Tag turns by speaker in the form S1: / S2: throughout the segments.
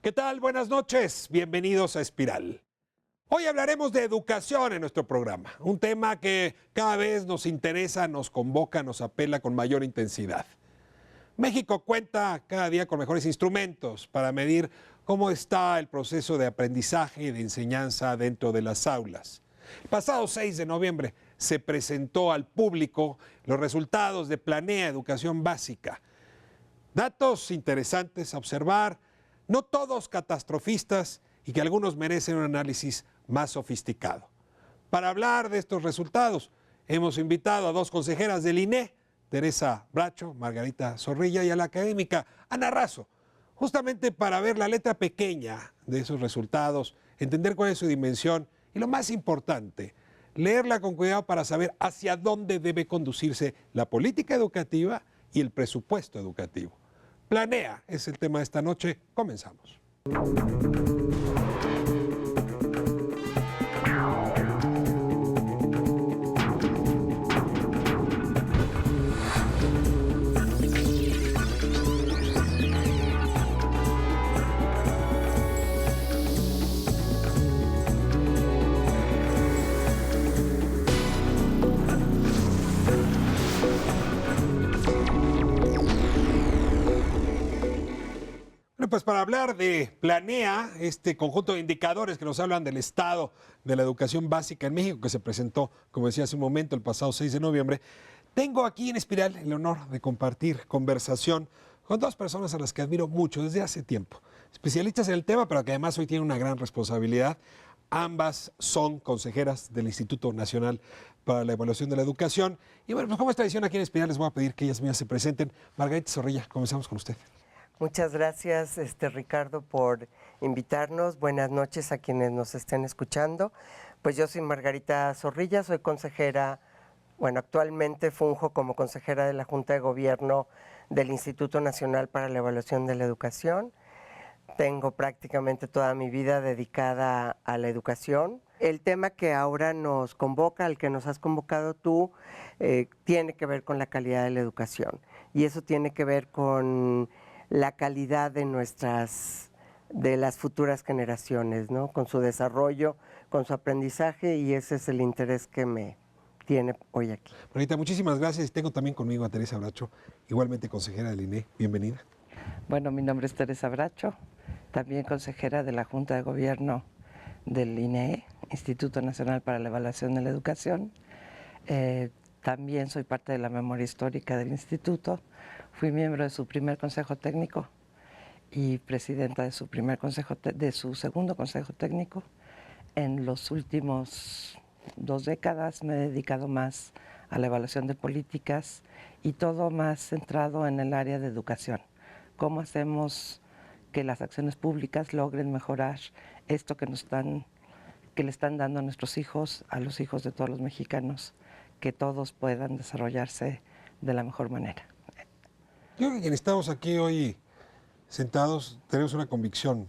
S1: ¿Qué tal? Buenas noches. Bienvenidos a Espiral. Hoy hablaremos de educación en nuestro programa, un tema que cada vez nos interesa, nos convoca, nos apela con mayor intensidad. México cuenta cada día con mejores instrumentos para medir cómo está el proceso de aprendizaje y de enseñanza dentro de las aulas. El pasado 6 de noviembre se presentó al público los resultados de Planea Educación Básica. Datos interesantes a observar, no todos catastrofistas y que algunos merecen un análisis más sofisticado. Para hablar de estos resultados, hemos invitado a dos consejeras del INE, Teresa Bracho, Margarita Zorrilla, y a la académica Ana Razo, justamente para ver la letra pequeña de esos resultados, entender cuál es su dimensión y lo más importante, leerla con cuidado para saber hacia dónde debe conducirse la política educativa y el presupuesto educativo. Planea es el tema de esta noche. Comenzamos. Pues para hablar de Planea, este conjunto de indicadores que nos hablan del estado de la educación básica en México, que se presentó, como decía hace un momento, el pasado 6 de noviembre, tengo aquí en Espiral el honor de compartir conversación con dos personas a las que admiro mucho desde hace tiempo. Especialistas en el tema, pero que además hoy tienen una gran responsabilidad. Ambas son consejeras del Instituto Nacional para la Evaluación de la Educación. Y bueno, pues como es tradición aquí en Espiral, les voy a pedir que ellas mismas se presenten. Margarita Zorrilla, comenzamos con usted.
S2: Muchas gracias, Ricardo, por invitarnos. Buenas noches a quienes nos estén escuchando. Pues yo soy Margarita Zorrilla, soy consejera, actualmente funjo como consejera de la Junta de Gobierno del Instituto Nacional para la Evaluación de la Educación. Tengo prácticamente toda mi vida dedicada a la educación. El tema que ahora nos convoca, al que nos has convocado tú, tiene que ver con la calidad de la educación. Y eso tiene que ver con la calidad de las futuras generaciones, ¿no? Con su desarrollo, con su aprendizaje, y ese es el interés que me tiene hoy aquí.
S1: Margarita, muchísimas gracias. Tengo también conmigo a Teresa Bracho, igualmente consejera del INE. Bienvenida.
S3: Bueno, mi nombre es Teresa Bracho, también consejera de la Junta de Gobierno del INE, Instituto Nacional para la Evaluación de la Educación. También soy parte de la memoria histórica del instituto. Fui miembro de su primer consejo técnico y presidenta de su segundo consejo técnico. En los últimos 2 décadas me he dedicado más a la evaluación de políticas y todo más centrado en el área de educación. ¿Cómo hacemos que las acciones públicas logren mejorar esto que le están dando a nuestros hijos, a los hijos de todos los mexicanos, que todos puedan desarrollarse de la mejor manera?
S1: Yo creo que quienes estamos aquí hoy sentados tenemos una convicción.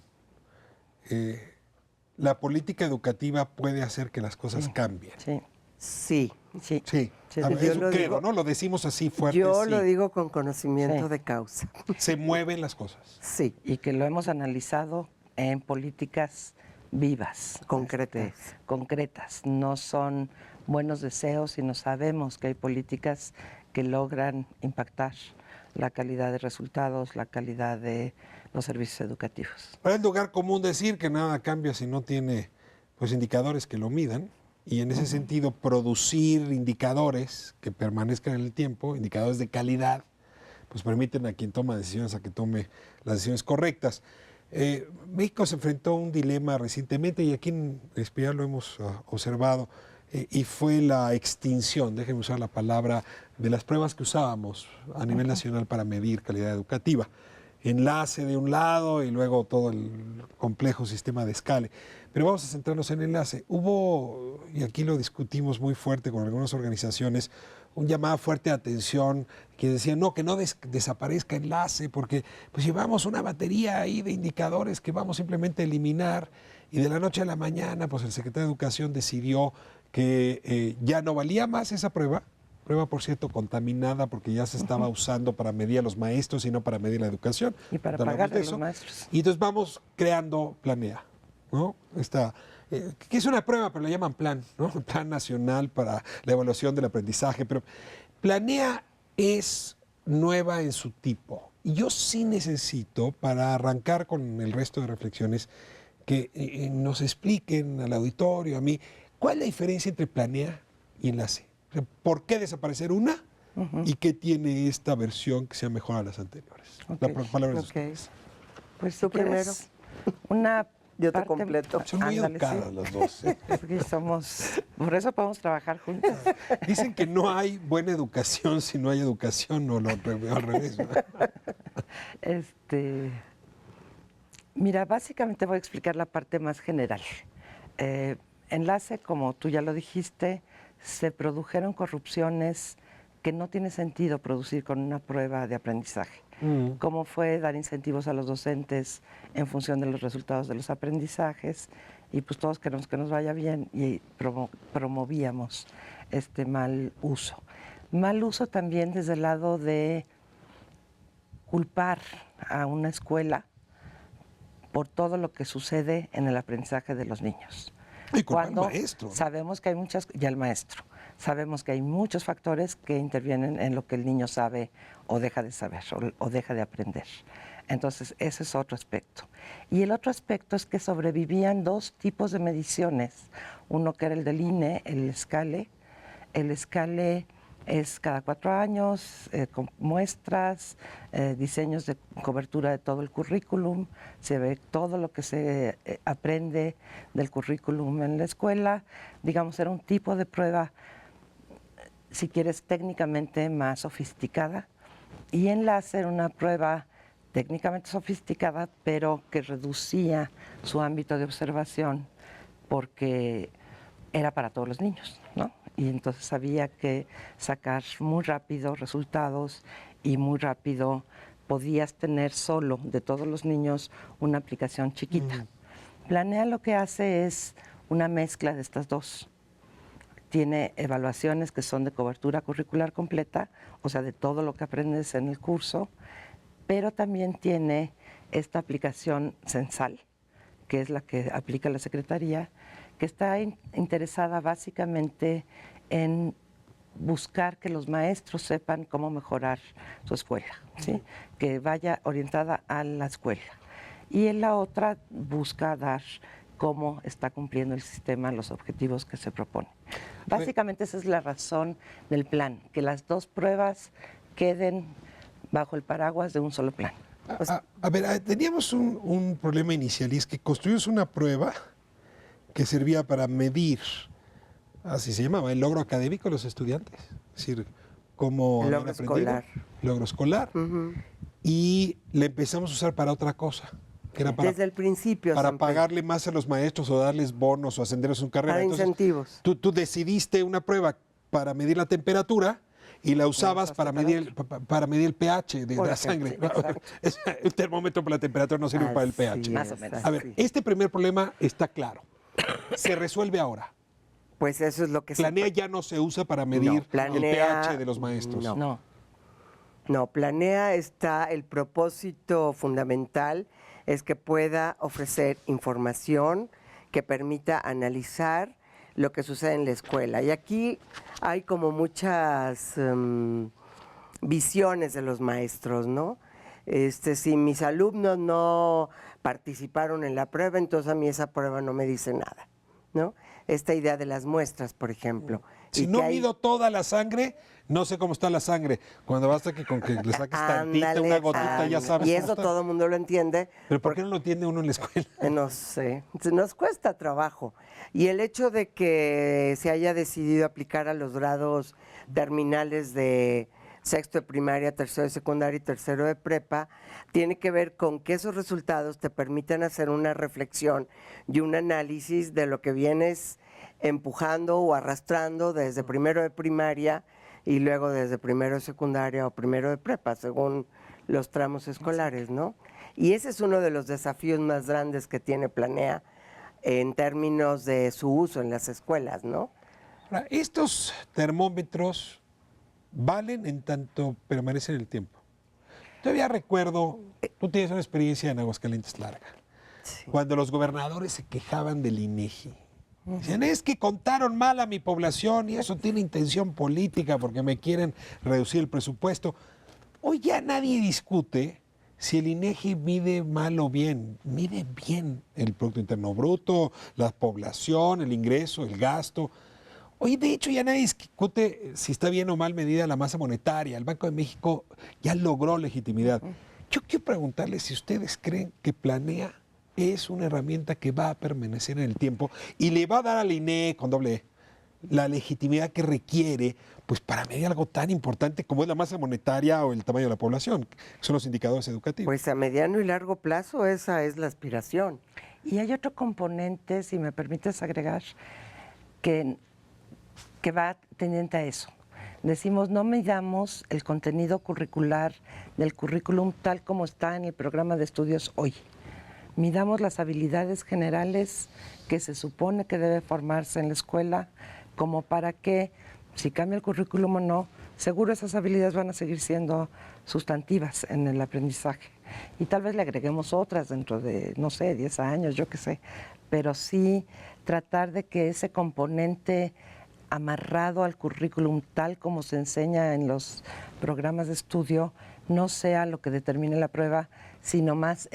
S1: La política educativa puede hacer que las cosas cambien.
S2: Sí.
S1: A ver, es un credo, ¿no? Lo decimos así fuerte.
S2: Yo lo digo con conocimiento de causa.
S1: Se mueven las cosas.
S2: Sí.
S3: Y que lo hemos analizado en políticas vivas. Concretas. No son buenos deseos, sino sabemos que hay políticas que logran impactar la calidad de resultados, la calidad de los servicios educativos.
S1: Para el lugar común decir que nada cambia si no tiene pues indicadores que lo midan, y en ese sentido producir indicadores que permanezcan en el tiempo, indicadores de calidad, pues permiten a quien toma decisiones a que tome las decisiones correctas. México se enfrentó a un dilema recientemente, y aquí en Espiral lo hemos observado, y fue la extinción, déjenme usar la palabra, de las pruebas que usábamos a nivel nacional para medir calidad educativa. Enlace de un lado y luego todo el complejo sistema de escala. Pero vamos a centrarnos en enlace. Hubo, y aquí lo discutimos muy fuerte con algunas organizaciones, un llamado fuerte de atención que decían, no, que no desaparezca enlace, porque pues llevamos una batería ahí de indicadores que vamos simplemente a eliminar, y de la noche a la mañana pues el secretario de Educación decidió que ya no valía más esa prueba, prueba, por cierto, contaminada porque ya se estaba usando para medir a los maestros y no para medir la educación.
S3: Y para
S1: Hablamos
S3: pagarle
S1: de
S3: a los
S1: eso.
S3: maestros.
S1: Y entonces vamos creando Planea, ¿no? Que es una prueba, pero le llaman plan, ¿no? Plan Nacional para la Evaluación del Aprendizaje. Pero Planea es nueva en su tipo. Y yo sí necesito, para arrancar con el resto de reflexiones, que nos expliquen al auditorio, a mí, ¿cuál es la diferencia entre Planea y Enlace? O sea, ¿por qué desaparecer una? ¿Y qué tiene esta versión que sea mejor a las anteriores?
S3: Ok.
S1: La palabra es de
S2: Ok.
S1: ustedes.
S3: Pues si
S2: Tú primero.
S3: quieres, una
S2: Yo te
S3: parte-
S2: completo.
S1: Son muy
S3: Ándale, sí.
S1: educadas las dos. ¿eh?
S3: Porque por eso podemos trabajar juntos.
S1: Dicen que no hay buena educación si no hay educación, o al revés. ¿no?
S3: Mira, básicamente voy a explicar la parte más general. Enlace, como tú ya lo dijiste, se produjeron corrupciones que no tiene sentido producir con una prueba de aprendizaje. Como fue dar incentivos a los docentes en función de los resultados de los aprendizajes, y pues todos queremos que nos vaya bien y promovíamos este mal uso. Mal uso también desde el lado de culpar a una escuela por todo lo que sucede en el aprendizaje de los niños.
S1: Y culpar al maestro, ¿no?
S3: Sabemos que hay y al maestro, sabemos que hay muchos factores que intervienen en lo que el niño sabe o deja de saber o deja de aprender. Entonces, ese es otro aspecto. Y el otro aspecto es que sobrevivían dos tipos de mediciones. Uno que era el del INE, el SCALE. El SCALE es cada 4 años, con muestras, diseños de cobertura de todo el currículum, se ve todo lo que se aprende del currículum en la escuela. Digamos, era un tipo de prueba, si quieres, técnicamente más sofisticada. Y Enlace era una prueba técnicamente sofisticada, pero que reducía su ámbito de observación porque era para todos los niños, ¿no? Y entonces había que sacar muy rápido resultados y muy rápido podías tener solo de todos los niños una aplicación chiquita. Planea lo que hace es una mezcla de estas dos. Tiene evaluaciones que son de cobertura curricular completa, o sea, de todo lo que aprendes en el curso, pero también tiene esta aplicación censal, que es la que aplica la Secretaría, que está interesada básicamente en buscar que los maestros sepan cómo mejorar su escuela, ¿sí? Que vaya orientada a la escuela. Y en la otra busca dar cómo está cumpliendo el sistema los objetivos que se propone. Básicamente esa es la razón del plan, que las dos pruebas queden bajo el paraguas de un solo plan.
S1: A ver, teníamos un problema inicial, y es que construimos una prueba que servía para medir, así se llamaba, el logro académico de los estudiantes. Es decir, cómo
S2: El
S1: habían
S2: logro
S1: aprendido,
S2: escolar.
S1: logro escolar. Y le empezamos a usar para otra cosa, que era
S2: Desde el principio.
S1: para
S2: siempre.
S1: pagarle más a los maestros o darles bonos o ascenderlos en su carrera.
S2: Para
S1: Entonces,
S2: incentivos.
S1: tú decidiste una prueba para medir la temperatura y la usabas para medir, para medir el pH de
S3: Por
S1: la
S3: ejemplo,
S1: sangre.
S3: sí, exacto.
S1: El termómetro para la temperatura no sirve para el pH.
S2: Así
S3: Más o
S2: es,
S3: menos.
S1: A ver,
S2: así.
S1: este primer problema está claro. Se resuelve ahora.
S2: Pues eso es lo que
S1: Planea ya no se usa para medir
S2: Planea,
S1: el pH de los maestros.
S3: No.
S2: No, Planea está, el propósito fundamental es que pueda ofrecer información que permita analizar lo que sucede en la escuela. Y aquí hay como muchas visiones de los maestros, ¿no? Si mis alumnos no participaron en la prueba, entonces a mí esa prueba no me dice nada, ¿no? Esta idea de las muestras, por ejemplo.
S1: Si
S2: Y
S1: no
S2: que hay-
S1: mido toda la sangre, no sé cómo está la sangre. Cuando basta que con que le saques tantita,
S2: Ándale,
S1: una gotita, ya
S2: ándale.
S1: sabes
S2: Y
S1: cómo
S2: eso
S1: está.
S2: todo el mundo lo entiende.
S1: Pero ¿por qué no lo entiende uno en la escuela?
S2: No sé, nos cuesta trabajo. Y el hecho de que se haya decidido aplicar a los grados terminales de sexto de primaria, tercero de secundaria y tercero de prepa, tiene que ver con que esos resultados te permitan hacer una reflexión y un análisis de lo que vienes empujando o arrastrando desde primero de primaria y luego desde primero de secundaria o primero de prepa, según los tramos escolares, ¿no? Y ese es uno de los desafíos más grandes que tiene Planea en términos de su uso en las escuelas, ¿no?
S1: Ahora, estos termómetros valen en tanto permanecen en el tiempo. Todavía recuerdo, tú tienes una experiencia en Aguascalientes larga, cuando los gobernadores se quejaban del INEGI. Decían, es que contaron mal a mi población y eso tiene intención política porque me quieren reducir el presupuesto. Hoy ya nadie discute si el INEGI mide mal o bien. Mide bien el Producto Interno Bruto, la población, el ingreso, el gasto. Hoy, de hecho, ya nadie discute si está bien o mal medida la masa monetaria. El Banco de México ya logró legitimidad. Yo quiero preguntarles si ustedes creen que Planea es una herramienta que va a permanecer en el tiempo y le va a dar al INE con doble E la legitimidad que requiere pues para medir algo tan importante como es la masa monetaria o el tamaño de la población, que son los indicadores educativos.
S2: Pues a mediano y largo plazo esa es la aspiración.
S3: Y hay otro componente, si me permites agregar, que va tendiente a eso. Decimos, no midamos el contenido curricular del currículum tal como está en el programa de estudios hoy. Midamos las habilidades generales que se supone que debe formarse en la escuela, como para que, si cambia el currículum o no, seguro esas habilidades van a seguir siendo sustantivas en el aprendizaje. Y tal vez le agreguemos otras dentro de, no sé, 10 años, yo qué sé. Pero sí tratar de que ese componente amarrado al currículum tal como se enseña en los programas de estudio no sea lo que determine la prueba, sino más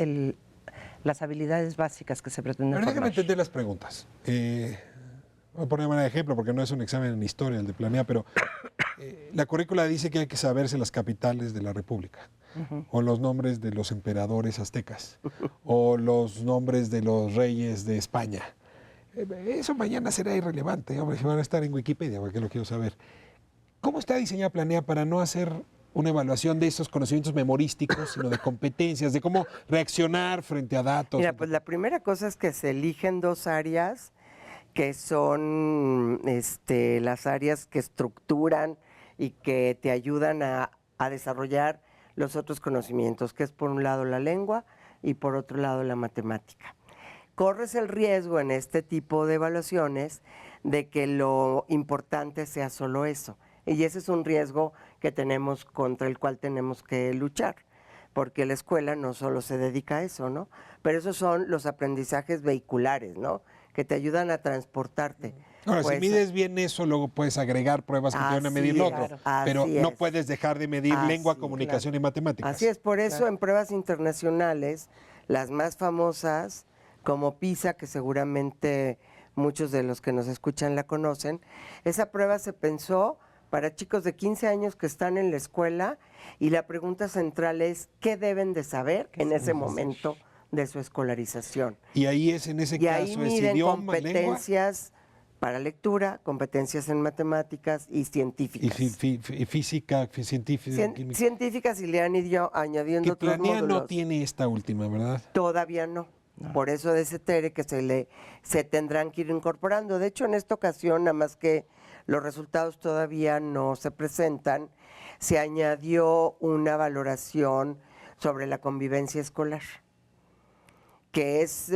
S3: las habilidades básicas que se pretenden
S1: Pero déjame
S3: formar.
S1: entender las preguntas. Voy a poner un ejemplo porque no es un examen en historia el de Planea, pero la currícula dice que hay que saberse las capitales de la República, o los nombres de los emperadores aztecas, o los nombres de los reyes de España. Eso mañana será irrelevante, hombre, van a estar en Wikipedia, porque lo quiero saber. ¿Cómo está diseñada Planea para no hacer una evaluación de esos conocimientos memorísticos, sino de competencias, de cómo reaccionar frente a datos?
S2: Mira, pues la primera cosa es que se eligen dos áreas que son las áreas que estructuran y que te ayudan a desarrollar los otros conocimientos, que es por un lado la lengua y por otro lado la matemática. Corres el riesgo en este tipo de evaluaciones de que lo importante sea solo eso. Y ese es un riesgo que tenemos, contra el cual tenemos que luchar, porque la escuela no solo se dedica a eso, ¿no? Pero esos son los aprendizajes vehiculares, ¿no? Que te ayudan a transportarte.
S1: Ahora,
S2: Pues,
S1: si mides bien eso, luego puedes agregar pruebas que te van a medir lo otro. Pero
S2: así
S1: no
S2: es.
S1: puedes dejar de medir lengua,
S2: Así,
S1: comunicación y matemáticas.
S2: Así es, por eso en pruebas internacionales, las más famosas, como PISA, que seguramente muchos de los que nos escuchan la conocen, esa prueba se pensó para chicos de 15 años que están en la escuela y la pregunta central es ¿qué deben de saber en ese momento de su escolarización?
S1: Y ahí es, en ese
S2: Y
S1: caso,
S2: ahí
S1: es
S2: miden
S1: idioma, lengua
S2: competencias para lectura, competencias en matemáticas y
S1: y
S2: científicas.
S1: física, científica, química.
S2: Científicas, y le han ido añadiendo
S1: Que
S2: otros
S1: Planea
S2: módulos.
S1: no tiene esta última, ¿verdad?
S2: Todavía no. Por eso de ese TERE que se tendrán que ir incorporando. De hecho, en esta ocasión, nada más que los resultados todavía no se presentan, se añadió una valoración sobre la convivencia escolar, que es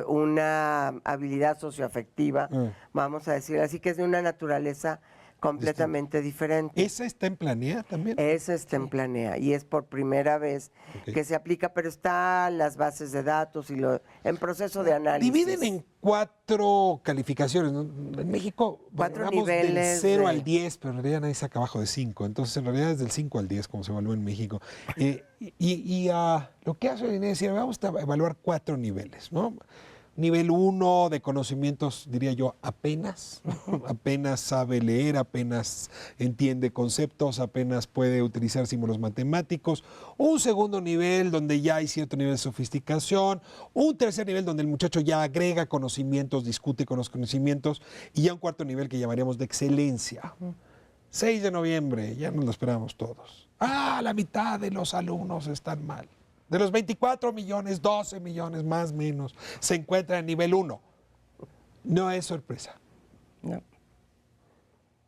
S2: una habilidad socioafectiva, vamos a decir así, que es de una naturaleza completamente diferente.
S1: ¿Esa está en Planea también?
S2: Esa está en Planea y es por primera vez que se aplica, pero está las bases de datos y en proceso de análisis.
S1: Dividen en 4 calificaciones, ¿no? En México
S2: 4
S1: vamos del
S2: niveles
S1: 0
S2: de-
S1: al 10, pero en realidad nadie saca abajo de 5. Entonces, en realidad es del 5 al 10, como se evalúa en México. Lo que hace el INEGI es decir, vamos a evaluar 4 niveles, ¿no? Nivel 1 de conocimientos, diría yo, apenas sabe leer, apenas entiende conceptos, apenas puede utilizar símbolos matemáticos. Un segundo nivel donde ya hay cierto nivel de sofisticación. Un tercer nivel donde el muchacho ya agrega conocimientos, discute con los conocimientos. Y ya un cuarto nivel que llamaríamos de excelencia. 6 de noviembre, ya nos lo esperamos todos. La mitad de los alumnos están mal. De los 24 millones, 12 millones más o menos se encuentran en nivel 1. No es sorpresa.
S3: No.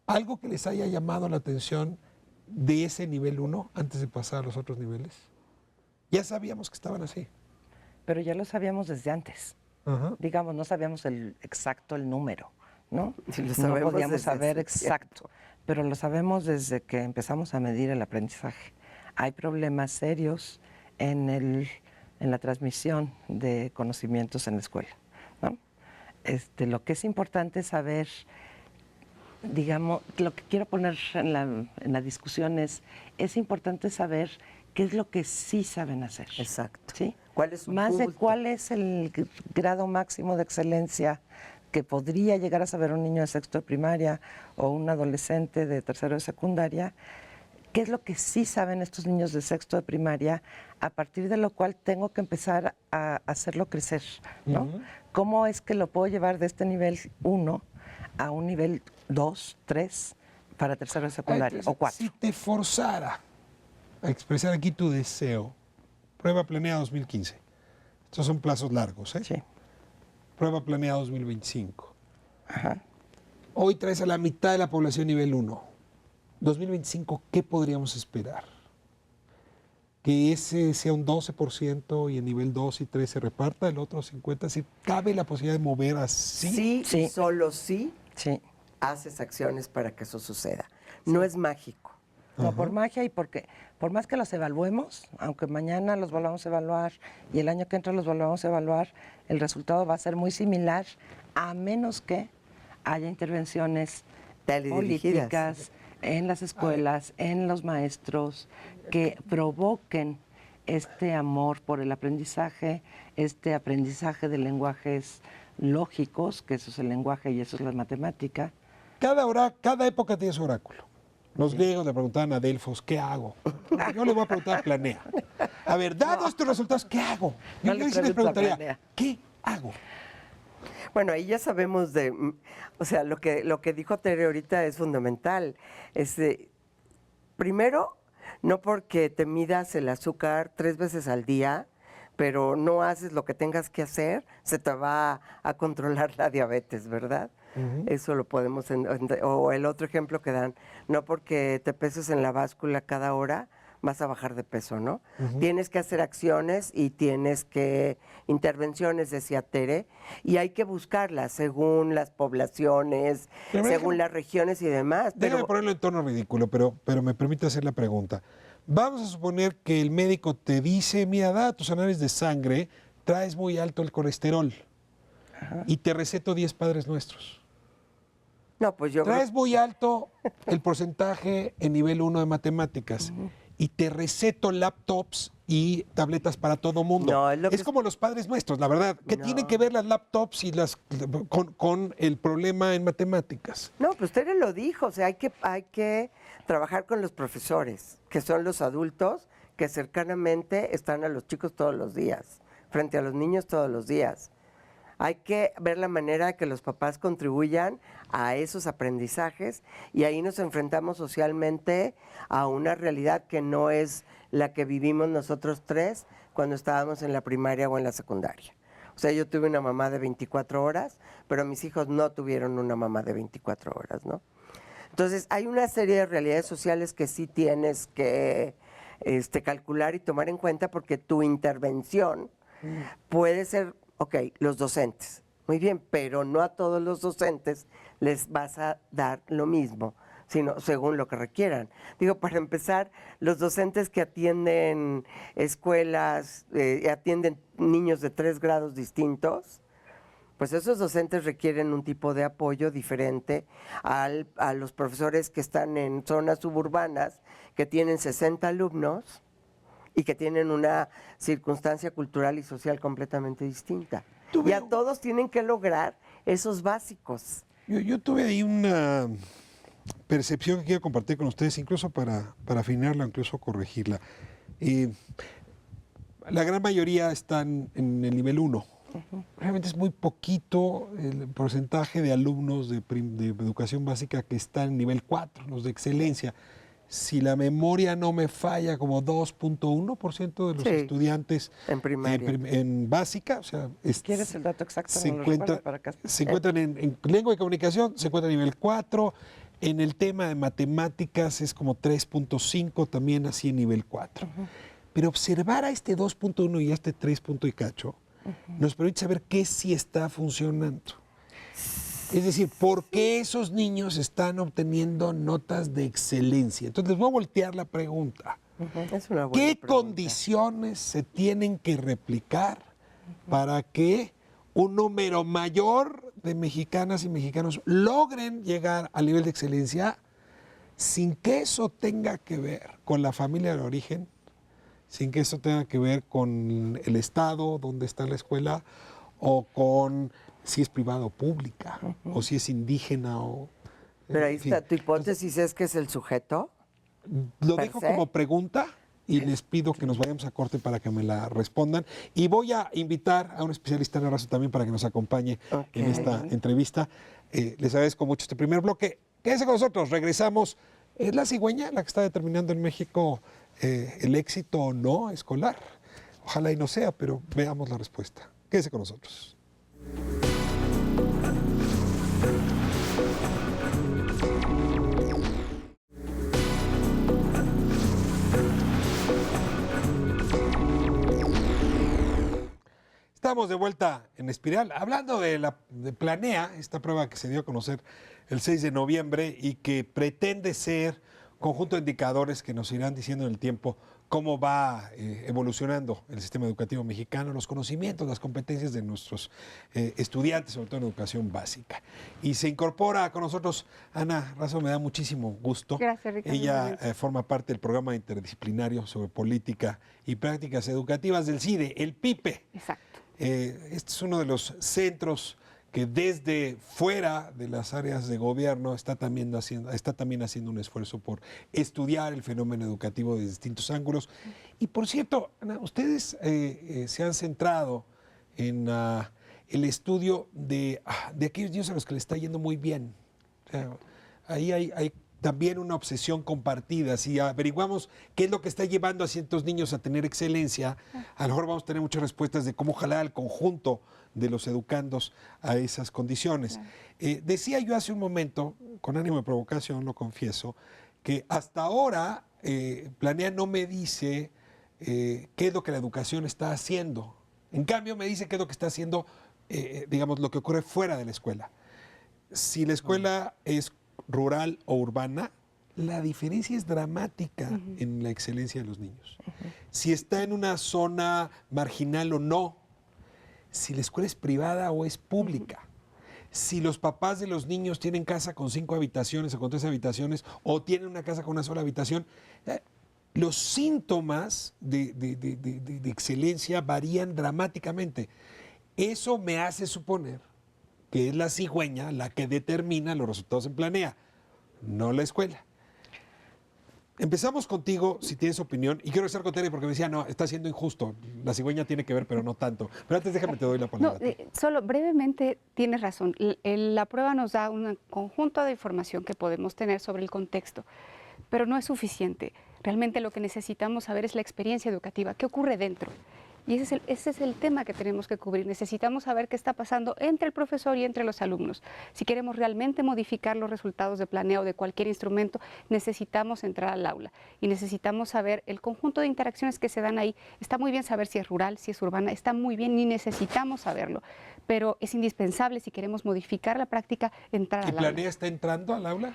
S1: ¿Algo que les haya llamado la atención de ese nivel 1 antes de pasar a los otros niveles? Ya sabíamos que estaban así.
S3: Pero ya lo sabíamos desde antes.
S1: Ajá.
S3: Digamos, no sabíamos el número ¿no?
S2: Sí, lo
S3: No
S2: sabemos
S3: podíamos
S2: desde
S3: saber
S2: hace
S3: exacto, pero lo sabemos desde que empezamos a medir el aprendizaje. Hay problemas serios en la transmisión de conocimientos en la escuela, ¿no? Lo que es importante saber, digamos, lo que quiero poner en la discusión es importante saber qué es lo que sí saben hacer.
S2: Exacto.
S3: ¿Sí?
S2: ¿Cuál es su
S3: Más de
S2: punto?
S3: cuál es el grado máximo de excelencia que podría llegar a saber un niño de sexto de primaria o un adolescente de tercero de secundaria, qué es lo que sí saben estos niños de sexto de primaria, a partir de lo cual tengo que empezar a hacerlo crecer, ¿no? ¿Cómo es que lo puedo llevar de este nivel 1 a un nivel 2, 3 para tercero de secundaria o 4?
S1: Si te forzara a expresar aquí tu deseo, prueba planeada 2015. Estos son plazos largos, ¿eh?
S3: Sí.
S1: Prueba planeada 2025.
S3: Ajá.
S1: Hoy traes a la mitad de la población nivel 1. 2025, ¿qué podríamos esperar? Que ese sea un 12% y en nivel 2 y 3 se reparta, el otro 50%. Si cabe la posibilidad de mover así.
S2: Sí,
S3: Sí.
S2: y solo sí
S3: Sí.
S2: haces acciones para que eso suceda. No es mágico.
S3: No, por magia y porque por más que los evaluemos, aunque mañana los volvamos a evaluar y el año que entra los volvamos a evaluar, el resultado va a ser muy similar, a menos que haya intervenciones
S2: Teledirigidas.
S3: políticas en las escuelas, en los maestros, que provoquen este amor por el aprendizaje, este aprendizaje de lenguajes lógicos, que eso es el lenguaje y eso es la matemática.
S1: Cada época tiene su oráculo. Los griegos le preguntaban a Delfos, ¿qué hago? Yo le voy a preguntar a Planea. A ver, dados estos resultados, ¿qué hago?
S3: No
S1: Yo
S3: le
S1: sí les
S3: pregunto a
S1: preguntaría,
S3: Planea.
S1: ¿qué hago?
S2: Bueno, ahí ya sabemos o sea, lo que dijo Tere ahorita es fundamental. Primero, no porque te midas el azúcar 3 veces al día, pero no haces lo que tengas que hacer, se te va a controlar la diabetes, ¿verdad? Eso lo podemos, o el otro ejemplo que dan, no porque te peses en la báscula cada hora, vas a bajar de peso, ¿no? Tienes que hacer acciones y intervenciones, decía Tere, y hay que buscarlas según las poblaciones,
S1: Pero
S2: según las regiones y demás.
S1: Déjame ponerlo en tono ridículo, pero me permite hacer la pregunta. Vamos a suponer que el médico te dice, mira, da tus análisis de sangre, traes muy alto el colesterol y te receto 10 Padres Nuestros.
S2: No, pues yo
S1: Traes muy alto el porcentaje en nivel 1 de matemáticas y te receto laptops y tabletas para todo mundo.
S2: No, es lo que
S1: es como los Padres Nuestros, la verdad. ¿Qué
S2: No.
S1: tienen que ver las laptops y con el problema en matemáticas?
S2: No, pues Tere lo dijo, o sea, hay que trabajar con los profesores, que son los adultos que cercanamente están a los chicos todos los días, frente a los niños todos los días. Hay que ver la manera de que los papás contribuyan a esos aprendizajes y ahí nos enfrentamos socialmente a una realidad que no es la que vivimos nosotros tres cuando estábamos en la primaria o en la secundaria. O sea, yo tuve una mamá de 24 horas, pero mis hijos no tuvieron una mamá de 24 horas, ¿no? Entonces, hay una serie de realidades sociales que sí tienes que calcular y tomar en cuenta porque tu intervención puede ser, ok, los docentes, muy bien, pero no a todos los docentes les vas a dar lo mismo, sino según lo que requieran. Digo, para empezar, los docentes que atienden escuelas, atienden niños de 3 grados distintos, pues esos docentes requieren un tipo de apoyo diferente a los profesores que están en zonas suburbanas, que tienen 60 alumnos y que tienen una circunstancia cultural y social completamente distinta. Y a todos tienen que lograr esos básicos.
S1: Yo tuve ahí una percepción que quiero compartir con ustedes, incluso para afinarla, incluso corregirla. La gran mayoría están en el nivel 1. Realmente es muy poquito el porcentaje de alumnos de educación básica que están en nivel 4, los de excelencia. Si la memoria no me falla, como 2.1% de los estudiantes
S2: en primaria.
S1: En básica, o sea,
S3: ¿Quieres el dato exacto?
S1: se,
S3: No lo
S1: encuentra,
S3: recuerdo para acá.
S1: se encuentran en lengua y comunicación, se encuentran en nivel 4. En el tema de matemáticas es como 3.5, también así en nivel 4. Pero observar a este 2.1 y a este 3 punto y cacho nos permite saber qué sí está funcionando. Es decir, ¿por qué esos niños están obteniendo notas de excelencia? Entonces, les voy a voltear la pregunta.
S2: Es una buena
S1: ¿Qué
S2: pregunta.
S1: condiciones se tienen que replicar para que un número mayor de mexicanas y mexicanos logren llegar al nivel de excelencia sin que eso tenga que ver con la familia de origen, sin que eso tenga que ver con el estado donde está la escuela o con si es privada o pública o si es indígena o...
S2: Pero ahí
S1: en fin.
S2: está, tu hipótesis es que es el sujeto.
S1: Lo
S2: per
S1: dejo
S2: se.
S1: como pregunta y les pido que nos vayamos a corte para que me la respondan. Y voy a invitar a un especialista en el raso también para que nos acompañe en esta entrevista. Les agradezco mucho este primer bloque. Quédense con nosotros, regresamos. ¿Es la cigüeña la que está determinando en México el éxito o no escolar? Ojalá y no sea, pero veamos la respuesta. Quédense con nosotros. Estamos de vuelta en Espiral, hablando de Planea, esta prueba que se dio a conocer el 6 de noviembre y que pretende ser conjunto de indicadores que nos irán diciendo en el tiempo cómo va evolucionando el sistema educativo mexicano, los conocimientos, las competencias de nuestros estudiantes, sobre todo en educación básica. Y se incorpora con nosotros Ana Razo, me da muchísimo gusto.
S4: Gracias, Ricardo.
S1: Ella forma parte del programa interdisciplinario sobre política y prácticas educativas del CIDE, el PIPE.
S4: Exacto.
S1: Este es uno de los centros que desde fuera de las áreas de gobierno está también haciendo un esfuerzo por estudiar el fenómeno educativo de distintos ángulos. Y por cierto, Ana, ustedes se han centrado en el estudio de aquellos niños a los que les está yendo muy bien. O sea, ahí hay también una obsesión compartida. Si averiguamos qué es lo que está llevando a ciertos niños a tener excelencia, a lo mejor vamos a tener muchas respuestas de cómo jalar al conjunto de los educandos a esas condiciones. Claro. Decía yo hace un momento, con ánimo de provocación, lo confieso, que hasta ahora Planea no me dice qué es lo que la educación está haciendo. En cambio, me dice qué es lo que está haciendo, digamos, lo que ocurre fuera de la escuela. Si la escuela es rural o urbana, la diferencia es dramática en la excelencia de los niños. Si está en una zona marginal o no, si la escuela es privada o es pública, si los papás de los niños tienen casa con 5 habitaciones o con 3 habitaciones o tienen una casa con una sola habitación, los síntomas de excelencia varían dramáticamente. Eso me hace suponer que es la cigüeña la que determina los resultados en Planea, no la escuela. Empezamos contigo, si tienes opinión, y quiero estar con Tere porque me decía, no, está siendo injusto, la cigüeña tiene que ver, pero no tanto. Pero antes déjame, te doy la palabra.
S4: No, solo brevemente tienes razón. La prueba nos da un conjunto de información que podemos tener sobre el contexto, pero no es suficiente. Realmente lo que necesitamos saber es la experiencia educativa, qué ocurre dentro. Y ese es el tema que tenemos que cubrir. Necesitamos saber qué está pasando entre el profesor y entre los alumnos. Si queremos realmente modificar los resultados de Planea o de cualquier instrumento, necesitamos entrar al aula y necesitamos saber el conjunto de interacciones que se dan ahí. Está muy bien saber si es rural, si es urbana, está muy bien y necesitamos saberlo, pero es indispensable si queremos modificar la práctica entrar al aula.
S1: ¿Y Planea está entrando al aula?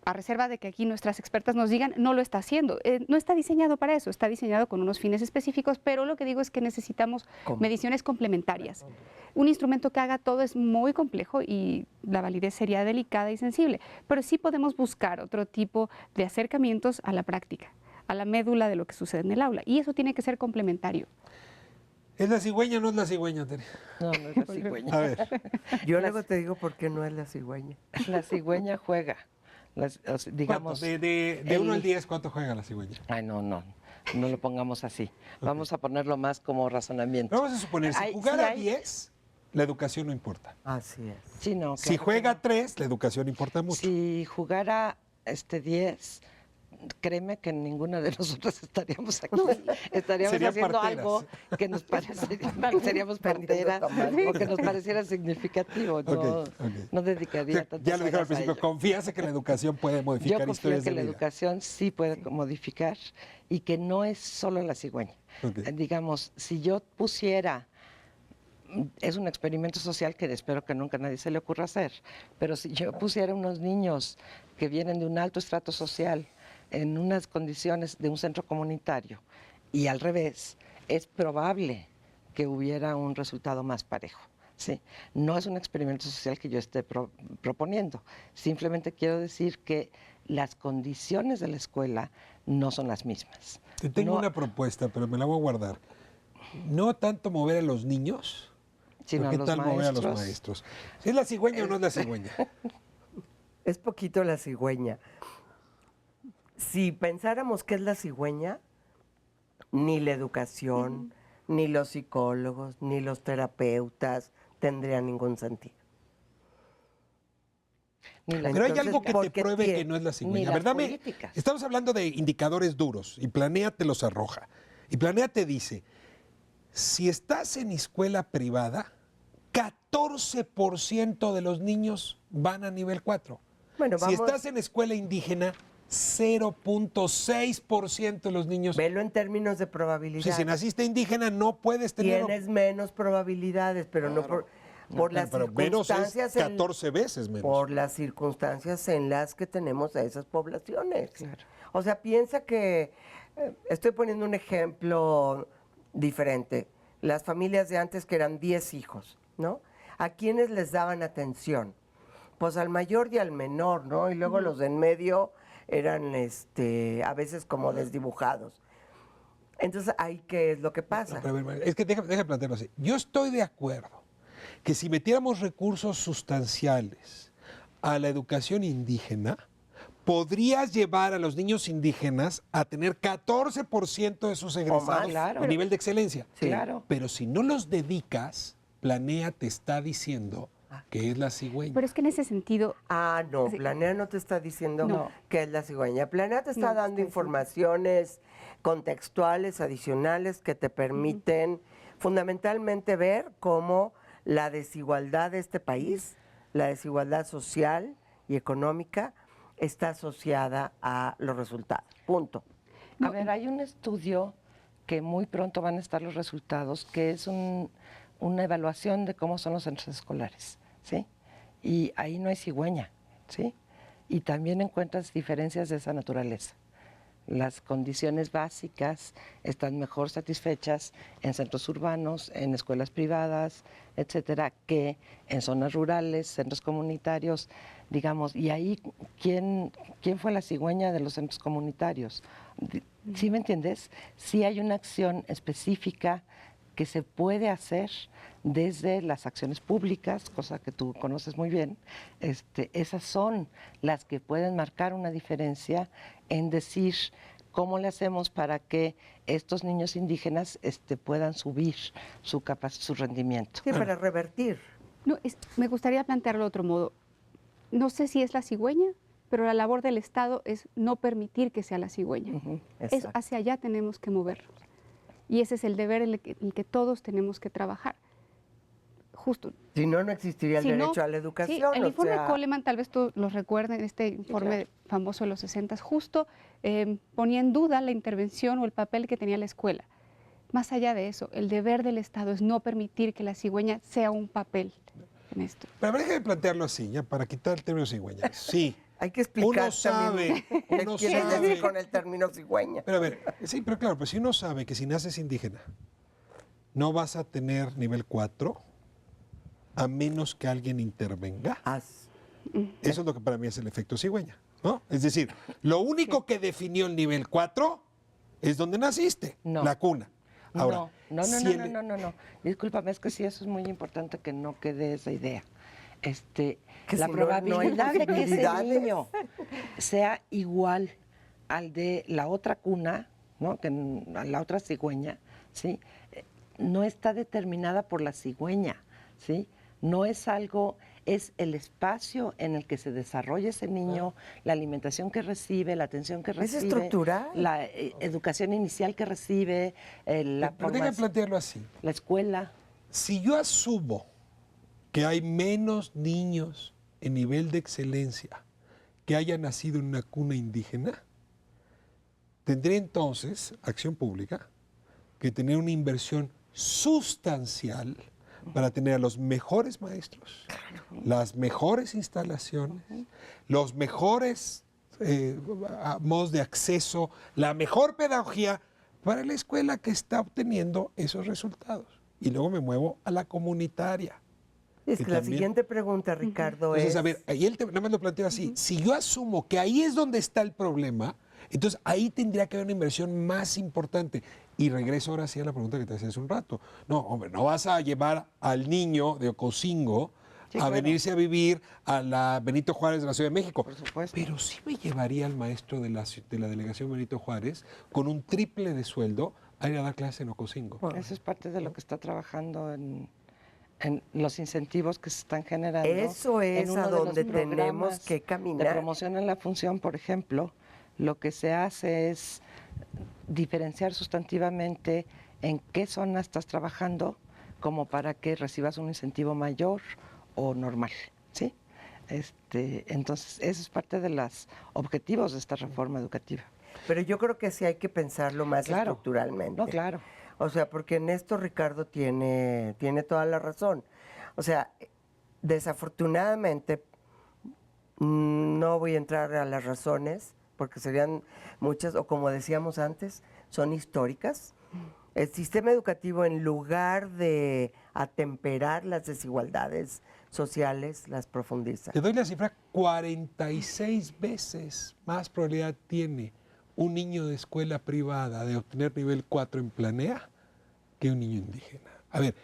S4: A reserva de que aquí nuestras expertas nos digan, no lo está haciendo. No está diseñado para eso, está diseñado con unos fines específicos, pero lo que digo es que necesitamos mediciones complementarias. Un instrumento que haga todo es muy complejo y la validez sería delicada y sensible, pero sí podemos buscar otro tipo de acercamientos a la práctica, a la médula de lo que sucede en el aula, y eso tiene que ser complementario.
S1: ¿Es la cigüeña o no es la cigüeña, Tere?
S3: No, no es la cigüeña.
S1: A ver.
S2: Yo luego te digo por qué no es la cigüeña.
S3: La cigüeña juega. Digamos,
S1: de 1 al 10, ¿cuánto juega la cigüeña?
S3: Ay, no lo pongamos así. Vamos a ponerlo más como razonamiento.
S1: Vamos a suponer, si jugara 10, la educación no importa.
S2: Así es.
S3: Sí, no, claro
S1: si juega 3, la educación importa mucho.
S3: Si jugara 10, créeme que ninguno de nosotros estaríamos aquí. Estaríamos
S1: Serían
S3: haciendo
S1: parteras.
S3: algo que nos pareciera, seríamos parteras o que nos pareciera significativo. No dedicaría tantas
S1: Ya lo dije al
S3: horas a
S1: principio,
S3: ello.
S1: ¿confías en que la educación puede modificar
S3: Yo confío
S1: historias
S3: en que
S1: de
S3: la
S1: vida?
S3: educación sí puede modificar y que no es solo la cigüeña.
S1: Ok.
S3: Digamos, si yo pusiera es un experimento social que espero que nunca a nadie se le ocurra hacer, pero si yo pusiera unos niños que vienen de un alto estrato social en unas condiciones de un centro comunitario y al revés, es probable que hubiera un resultado más parejo. Sí, no es un experimento social que yo esté proponiendo, simplemente quiero decir que las condiciones de la escuela no son las mismas.
S1: Te tengo
S3: No-
S1: una propuesta, pero me la voy a guardar. No tanto mover a los niños,
S3: sino
S1: pero
S3: a
S1: ¿qué
S3: los
S1: tal mover a los
S3: maestros.
S1: maestros? ¿Es la cigüeña o no es la cigüeña?
S2: Es poquito la cigüeña. Si pensáramos que es la cigüeña, ni la educación, ni los psicólogos, ni los terapeutas tendrían ningún sentido.
S3: Ni las-
S1: Pero hay
S2: Entonces,
S1: algo que te
S2: porque
S1: pruebe
S2: tiene-
S1: que no es la
S3: ni
S1: cigüeña.
S3: las
S1: ¿Verdad?
S3: políticas.
S1: Estamos hablando de indicadores duros y Planea te los arroja. Y Planea te dice, si estás en escuela privada, 14% de los niños van a nivel 4.
S2: Bueno,
S1: Si
S2: vamos,
S1: estás en escuela indígena, 0.6% de los niños.
S2: velo en términos de
S1: O
S2: probabilidad.
S1: sea, si naciste indígena, no puedes tener.
S2: Tienes menos probabilidades, pero no por las
S1: pero menos es
S2: circunstancias
S1: 14 veces menos.
S2: por las circunstancias en las que tenemos a esas poblaciones.
S3: Claro.
S2: O sea, piensa que estoy poniendo un ejemplo diferente. Las familias de antes que eran 10 hijos, ¿no? ¿A quiénes les daban atención? Pues al mayor y al menor, ¿no? Y luego los de en medio eran a veces como desdibujados. Entonces, ahí qué es lo que pasa.
S1: Pero, a ver, es que deja plantearlo así. Yo estoy de acuerdo que si metiéramos recursos sustanciales a la educación indígena, podrías llevar a los niños indígenas a tener 14% de sus egresados
S3: claro.
S1: a nivel de excelencia.
S3: Sí. Claro.
S1: Pero si no los dedicas, Planea te está diciendo que es la cigüeña.
S4: Pero es que en ese sentido,
S2: Ah, no,
S4: Sí.
S2: Planea no te está diciendo
S4: No.
S2: que es la cigüeña. Planea te está
S4: No,
S2: dando
S4: está
S2: informaciones contextuales, adicionales, que te permiten fundamentalmente ver cómo la desigualdad de este país, la desigualdad social y económica, está asociada a los resultados. Punto.
S3: A ver, hay un estudio que muy pronto van a estar los resultados, que es una evaluación de cómo son los centros escolares, ¿sí? Y ahí no hay cigüeña, ¿sí? Y también encuentras diferencias de esa naturaleza. Las condiciones básicas están mejor satisfechas en centros urbanos, en escuelas privadas, etcétera, que en zonas rurales, centros comunitarios, digamos. Y ahí, ¿quién fue la cigüeña de los centros comunitarios? ¿Sí me entiendes? Sí hay una acción específica que se puede hacer desde las acciones públicas, cosa que tú conoces muy bien. Esas son las que pueden marcar una diferencia en decir cómo le hacemos para que estos niños indígenas puedan subir su rendimiento.
S2: Sí, para revertir.
S4: no, me gustaría plantearlo de otro modo. No sé si es la cigüeña, pero la labor del Estado es no permitir que sea la cigüeña.
S3: Ujú.
S4: Es hacia allá tenemos que movernos. Y ese es el deber en el que todos tenemos que trabajar. Justo.
S2: Si no, no existiría el
S4: Si no,
S2: derecho a la educación.
S4: Sí, el
S2: o
S4: informe
S2: sea,
S4: Coleman, tal vez tú los recuerden, este informe famoso de los 60, justo ponía en duda la intervención o el papel que tenía la escuela. Más allá de eso, el deber del Estado es no permitir que la cigüeña sea un papel en esto.
S1: Pero déjame plantearlo así, ya, para quitar el término cigüeña. Sí.
S2: hay que explicar
S1: Uno sabe,
S2: también qué
S1: uno
S2: quieres
S1: sabe.
S2: decir con el término cigüeña.
S1: Pero a ver, sí, pero claro, pues si uno sabe que si naces indígena, no vas a tener nivel 4, a menos que alguien intervenga. Eso es lo que para mí es el efecto cigüeña, ¿no? Es decir, lo único que definió el nivel 4 es donde naciste,
S3: No.
S1: la cuna. Ahora,
S3: No.
S1: si el-
S3: Discúlpame, es que sí, eso es muy importante que no quede esa idea.
S2: Que
S3: La
S2: si no,
S3: probabilidad
S2: no hay
S3: de que ese
S2: posibilidades.
S3: niño sea igual al de la otra cuna, ¿no? Que a la otra cigüeña, ¿sí? No está determinada por la cigüeña, ¿sí? No es algo, es el espacio en el que se desarrolla ese niño, la alimentación que recibe, la atención que recibe.
S2: estructural.
S3: La educación inicial que recibe, la
S1: pero déjame
S3: formación,
S1: plantearlo así.
S3: la escuela.
S1: Si yo asumo que hay menos niños en nivel de excelencia que hayan nacido en una cuna indígena, tendría entonces, acción pública, que tener una inversión sustancial para tener a los mejores maestros, las mejores instalaciones, los mejores modos de acceso, la mejor pedagogía para la escuela que está obteniendo esos resultados. Y luego me muevo a la comunitaria.
S2: Es que la
S1: también-
S2: siguiente pregunta, Ricardo,
S1: Entonces,
S2: es...
S1: a ver, ahí nada más lo planteo así. Si yo asumo que ahí es donde está el problema, entonces ahí tendría que haber una inversión más importante. Y regreso ahora sí a la pregunta que te hacía hace un rato. No, hombre, no vas a llevar al niño de Ocosingo
S3: Sí,
S1: a
S3: claro.
S1: venirse a vivir a la Benito Juárez de la Ciudad de México.
S3: Por supuesto.
S1: Pero sí me llevaría al maestro de la delegación Benito Juárez con un triple de sueldo a ir a dar clase en Ocosingo.
S3: Eso es parte de lo que está trabajando en los incentivos que se están generando.
S2: Eso es
S3: en uno
S2: a
S3: de los
S2: donde tenemos
S3: programas
S2: que
S3: De
S2: caminar.
S3: promoción en la función, por ejemplo, lo que se hace es diferenciar sustantivamente en qué zona estás trabajando como para que recibas un incentivo mayor o normal, ¿sí? Entonces, eso es parte de los objetivos de esta reforma educativa.
S2: Pero yo creo que sí hay que pensarlo más
S3: Claro.
S2: estructuralmente.
S3: No, claro.
S2: O sea, porque en esto Ricardo tiene toda la razón. O sea, desafortunadamente, no voy a entrar a las razones, porque serían muchas, o como decíamos antes, son históricas. El sistema educativo, en lugar de atemperar las desigualdades sociales, las profundiza.
S1: Te doy la cifra, 46 veces más probabilidad tiene un niño de escuela privada de obtener nivel 4 en Planea que un niño indígena. A ver,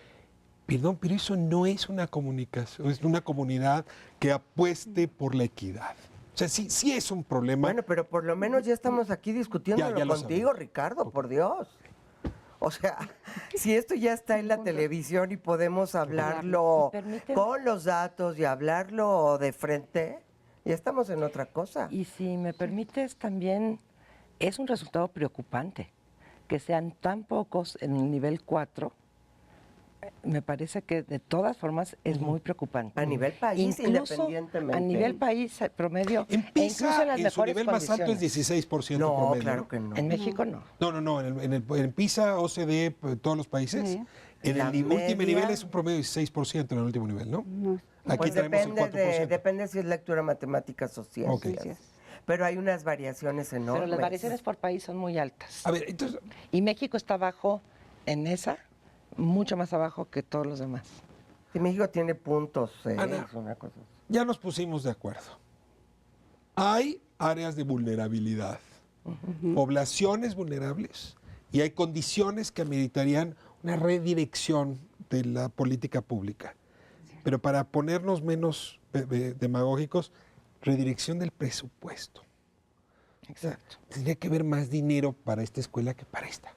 S1: perdón, pero eso no es una comunicación, es una comunidad que apueste por la equidad. O sea, sí es un problema.
S2: Bueno, pero por lo menos ya estamos aquí discutiéndolo
S1: Ya lo
S2: contigo,
S1: sabemos.
S2: Ricardo, por Dios. O sea, si esto ya está en la televisión y podemos hablarlo
S3: Y permíteme-
S2: con los datos y hablarlo de frente, ya estamos en otra cosa.
S3: Y si me permites, también es un resultado preocupante que sean tan pocos en el nivel 4. Me parece que de todas formas es muy preocupante.
S2: A nivel país, independientemente.
S3: A nivel país promedio.
S1: En
S3: e incluso
S1: PISA,
S3: en las
S1: en su
S3: mejores
S1: nivel más alto es
S3: condiciones.
S1: 16%
S2: No,
S1: promedio.
S2: claro que no.
S3: En México no.
S1: No, en PISA, OCDE, todos los países,
S4: Sí.
S1: en
S2: La
S1: el último
S2: media-
S1: nivel es un promedio de 16% en el último nivel, ¿no?
S4: No,
S1: Aquí
S2: Pues
S1: tenemos el
S2: depende,
S1: 4%.
S2: depende si es lectura, matemática, social.
S1: Ok.
S4: sí es.
S2: Pero hay unas variaciones enormes.
S3: Pero las variaciones por país son muy altas.
S1: A ver, entonces,
S3: Y México está abajo en esa, mucho más abajo que todos los demás.
S2: Si México tiene puntos,
S1: Ana.
S2: es una cosa.
S1: ya nos pusimos de acuerdo. Hay áreas de vulnerabilidad, poblaciones vulnerables, y hay condiciones que ameritarían una redirección de la política pública. Pero para ponernos menos demagógicos, redirección del presupuesto.
S3: Exacto.
S1: Tendría que haber más dinero para esta escuela que para esta.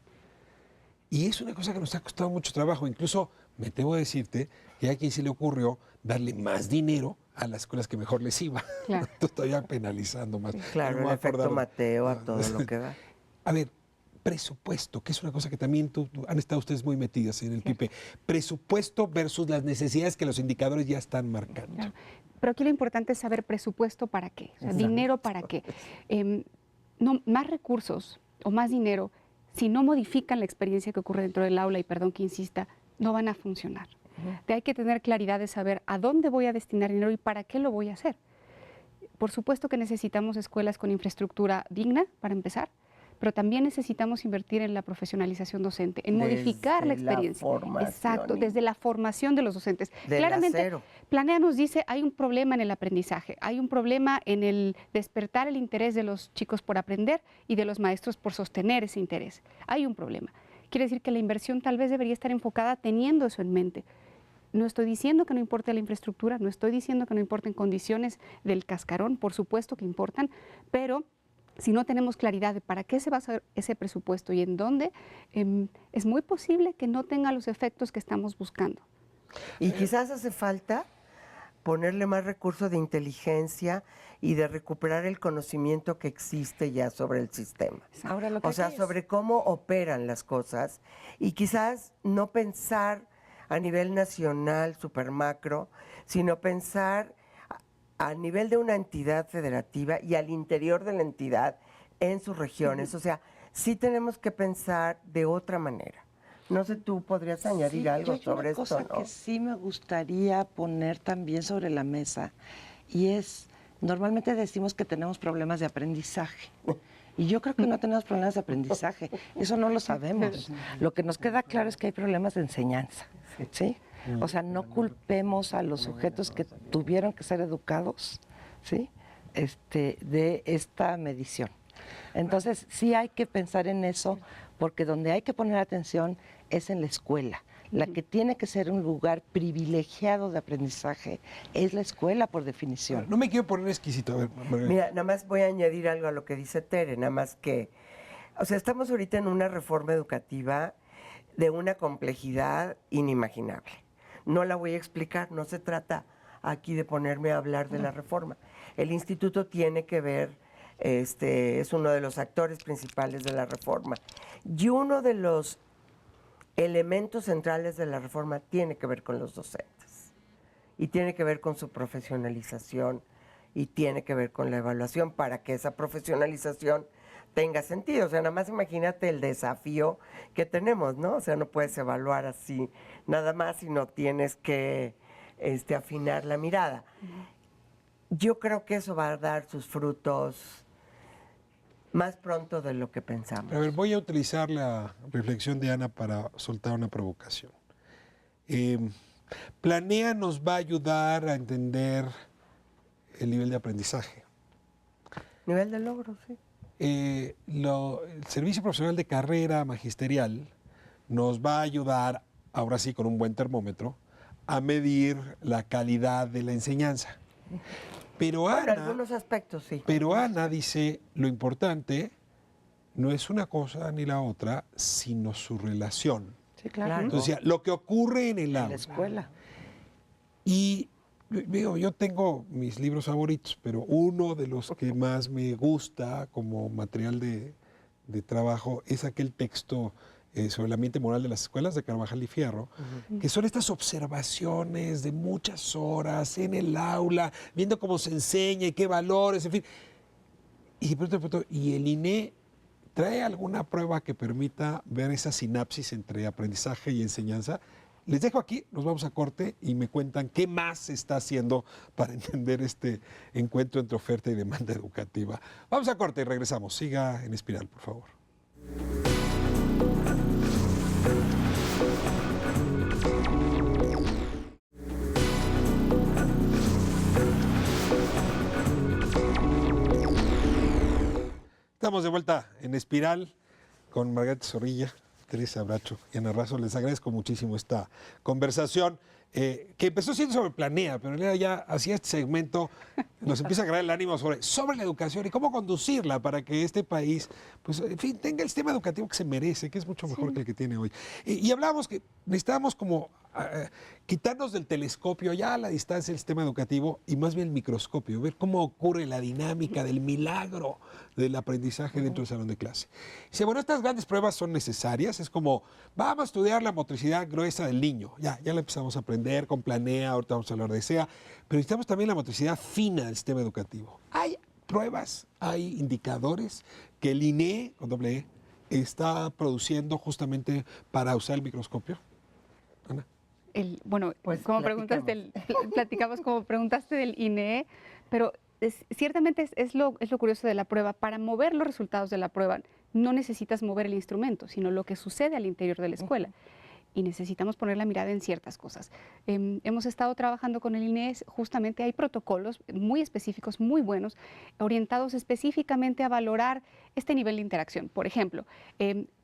S1: Y es una cosa que nos ha costado mucho trabajo. Incluso me atrevo a decirte que a quien se le ocurrió darle más dinero a las escuelas que mejor les iba.
S4: Claro.
S1: Todavía penalizando más.
S2: Claro,
S1: Me
S2: el
S1: voy a
S2: efecto
S1: acordar-
S2: Mateo, a todo lo que da.
S1: A ver, presupuesto, que es una cosa que también han estado ustedes muy metidas en el PIPE. Presupuesto versus las necesidades que los indicadores ya están marcando.
S4: Claro. Pero aquí lo importante es saber presupuesto para qué, o sea, dinero para qué. No, más recursos o más dinero, si no modifican la experiencia que ocurre dentro del aula, y perdón que insista, no van a funcionar. Hay que tener claridad de saber a dónde voy a destinar dinero y para qué lo voy a hacer. Por supuesto que necesitamos escuelas con infraestructura digna, para empezar, pero también necesitamos invertir en la profesionalización docente, en modificar la
S2: Desde la
S4: experiencia.
S2: formación.
S4: Exacto, desde la formación de los docentes.
S2: Del
S4: Claramente,
S2: acero.
S4: Planea nos dice, hay un problema en el aprendizaje, hay un problema en el despertar el interés de los chicos por aprender y de los maestros por sostener ese interés. Hay un problema. Quiere decir que la inversión tal vez debería estar enfocada teniendo eso en mente. No estoy diciendo que no importe la infraestructura, no estoy diciendo que no importen condiciones del cascarón, por supuesto que importan, pero si no tenemos claridad de para qué se va a hacer ese presupuesto y en dónde, es muy posible que no tenga los efectos que estamos buscando.
S2: Y quizás hace falta ponerle más recursos de inteligencia y de recuperar el conocimiento que existe ya sobre el sistema.
S3: Ahora lo que
S2: O sea,
S3: hay es-
S2: sobre cómo operan las cosas y quizás no pensar a nivel nacional, super macro, sino pensar a nivel de una entidad federativa y al interior de la entidad en sus regiones. O sea, sí tenemos que pensar de otra manera. No sé, tú podrías añadir
S3: Sí,
S2: algo
S3: hay
S2: sobre
S3: una
S2: esto,
S3: cosa
S2: ¿no?
S3: que sí me gustaría poner también sobre la mesa y es, normalmente decimos que tenemos problemas de aprendizaje. Y yo creo que no tenemos problemas de aprendizaje, eso no lo sabemos. Lo que nos queda claro es que hay problemas de enseñanza, ¿sí? O sea, no culpemos a los sujetos que tuvieron que ser educados, ¿sí? De esta medición. Entonces, sí hay que pensar en eso, porque donde hay que poner atención es en la escuela. La que tiene que ser un lugar privilegiado de aprendizaje es la escuela, por definición.
S1: No me quiero poner exquisito. A ver, Margarita.
S2: Mira, nada más voy a añadir algo a lo que dice Tere, nada más que, o sea, estamos ahorita en una reforma educativa de una complejidad inimaginable. No la voy a explicar, no se trata aquí de ponerme a hablar de la reforma. El instituto tiene que ver, es uno de los actores principales de la reforma. Y uno de los elementos centrales de la reforma tiene que ver con los docentes. Y tiene que ver con su profesionalización y tiene que ver con la evaluación para que esa profesionalización tenga sentido. O sea, nada más imagínate el desafío que tenemos, ¿no? O sea, no puedes evaluar así nada más, sino tienes que afinar la mirada. Yo creo que eso va a dar sus frutos más pronto de lo que pensamos.
S1: A ver, voy a utilizar la reflexión de Ana para soltar una provocación. Planea nos va a ayudar a entender el nivel de aprendizaje.
S2: Nivel de logro, sí.
S1: El servicio profesional de carrera magisterial nos va a ayudar, ahora sí con un buen termómetro, a medir la calidad de la enseñanza. Pero
S2: Bueno, en
S1: Ana,
S2: algunos aspectos sí.
S1: pero Ana dice, lo importante no es una cosa ni la otra, sino su relación.
S3: Sí, claro.
S2: Claro.
S1: Entonces, lo que ocurre en el
S3: En la
S1: aula.
S3: escuela.
S1: Y digo, yo tengo mis libros favoritos, pero uno de los que más me gusta como material de trabajo es aquel texto sobre el ambiente moral de las escuelas de Carvajal y Fierro, que son estas observaciones de muchas horas en el aula, viendo cómo se enseña y qué valores, en fin. Y de pronto, ¿y el INE trae alguna prueba que permita ver esa sinapsis entre aprendizaje y enseñanza? Les dejo aquí, nos vamos a corte y me cuentan qué más se está haciendo para entender este encuentro entre oferta y demanda educativa. Vamos a corte y regresamos. Siga en Espiral, por favor. Estamos de vuelta en Espiral con Margarita Zorrilla, Teresa Bracho y Ana Razo. Les agradezco muchísimo esta conversación que empezó siendo sobre Planea, pero en realidad ya hacia este segmento nos empieza a agarrar el ánimo sobre la educación y cómo conducirla para que este país, pues, en fin, tenga el sistema educativo que se merece, que es mucho mejor que el que tiene hoy. Y hablábamos que necesitábamos como quitarnos del telescopio ya a la distancia del sistema educativo y más bien el microscopio, ver cómo ocurre la dinámica del milagro del aprendizaje dentro del salón de clase. Dice, bueno, estas grandes pruebas son necesarias, es como, vamos a estudiar la motricidad gruesa del niño, ya la empezamos a aprender con Planea, ahorita vamos a hablar de SEA, pero necesitamos también la motricidad fina del sistema educativo. Hay pruebas, hay indicadores que el INE, con doble E, está produciendo justamente para usar el microscopio. Ana.
S4: Bueno,
S2: Pues
S4: como platicamos como preguntaste del INE, pero ciertamente es lo curioso de la prueba. Para mover los resultados de la prueba no necesitas mover el instrumento, sino lo que sucede al interior de la escuela. Y necesitamos poner la mirada en ciertas cosas. Hemos estado trabajando con el INE, justamente hay protocolos muy específicos, muy buenos, orientados específicamente a valorar este nivel de interacción. Por ejemplo,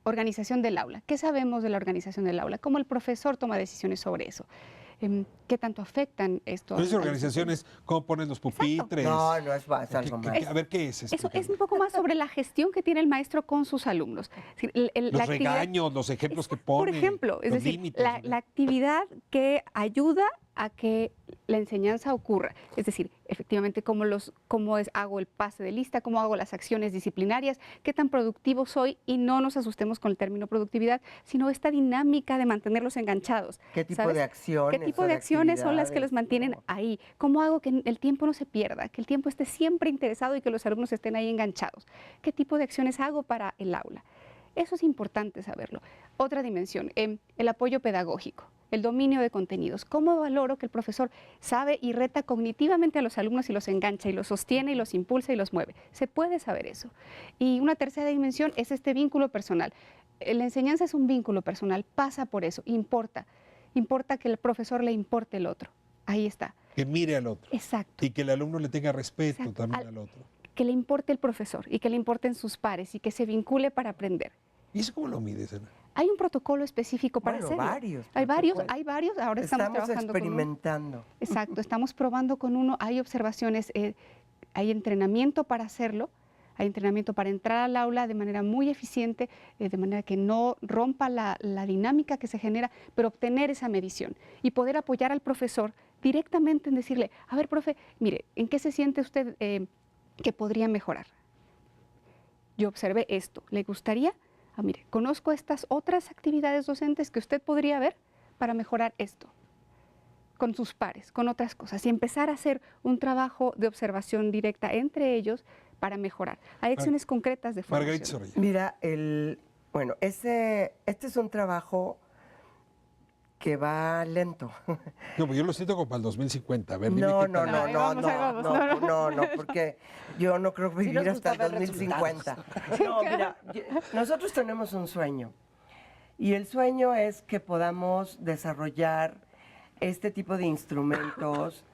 S4: organización del aula. ¿Qué sabemos de la organización del aula? ¿Cómo el profesor toma decisiones sobre eso? ¿Qué tanto afectan esto?
S1: Entonces, organizaciones, ¿cómo pones los pupitres?
S2: No, es algo más.
S1: A ver, ¿qué es esto?
S4: Eso es un poco más sobre la gestión que tiene el maestro con sus alumnos. Es decir,
S1: Los regaños, los ejemplos que pone.
S4: Por ejemplo, es
S1: los
S4: decir,
S1: límites.
S4: la actividad que ayuda a que la enseñanza ocurra. Es decir, efectivamente, hago el pase de lista, cómo hago las acciones disciplinarias, qué tan productivo soy, y no nos asustemos con el término productividad, sino esta dinámica de mantenerlos enganchados.
S2: ¿Qué tipo
S4: ¿sabes?
S2: de acciones?
S4: ¿Qué tipo de acciones son las que los mantienen ahí? ¿Cómo hago que el tiempo no se pierda, que el tiempo esté siempre interesado y que los alumnos estén ahí enganchados? ¿Qué tipo de acciones hago para el aula? Eso es importante saberlo. Otra dimensión, el apoyo pedagógico, el dominio de contenidos. ¿Cómo valoro que el profesor sabe y reta cognitivamente a los alumnos y los engancha y los sostiene y los impulsa y los mueve? Se puede saber eso. Y una tercera dimensión es este vínculo personal. La enseñanza es un vínculo personal, pasa por eso, importa. Importa que el profesor le importe el otro. Ahí está.
S1: Que mire al otro.
S4: Exacto.
S1: Y que el alumno le tenga respeto
S4: Exacto.
S1: también al otro.
S4: Que le importe el profesor y que le importen sus pares y que se vincule para aprender.
S1: ¿Y eso cómo lo mides, Ana?
S4: Hay un protocolo específico para hacerlo.
S2: Varios.
S4: Hay varios. Ahora estamos trabajando
S2: experimentando.
S4: con uno. Exacto, estamos probando con uno. Hay observaciones, hay entrenamiento para hacerlo. Hay entrenamiento para entrar al aula de manera muy eficiente, de manera que no rompa la dinámica que se genera, pero obtener esa medición y poder apoyar al profesor directamente en decirle, a ver, profe, mire, ¿en qué se siente usted que podría mejorar? Yo observé esto, ¿le gustaría? Mire, conozco estas otras actividades docentes que usted podría ver para mejorar esto, con sus pares, con otras cosas, y empezar a hacer un trabajo de observación directa entre ellos para mejorar. Hay acciones concretas de formación.
S1: Margarita Zorrilla.
S2: Mira, este es un trabajo que va lento.
S1: No, pues yo lo siento como para el 2050. A ver, dime
S2: No,
S1: qué tal.
S2: no, porque yo no creo vivir
S3: nos
S2: hasta
S3: gusta
S2: el
S3: ver
S2: 2050. No, mira, nosotros tenemos un sueño y el sueño es que podamos desarrollar este tipo de instrumentos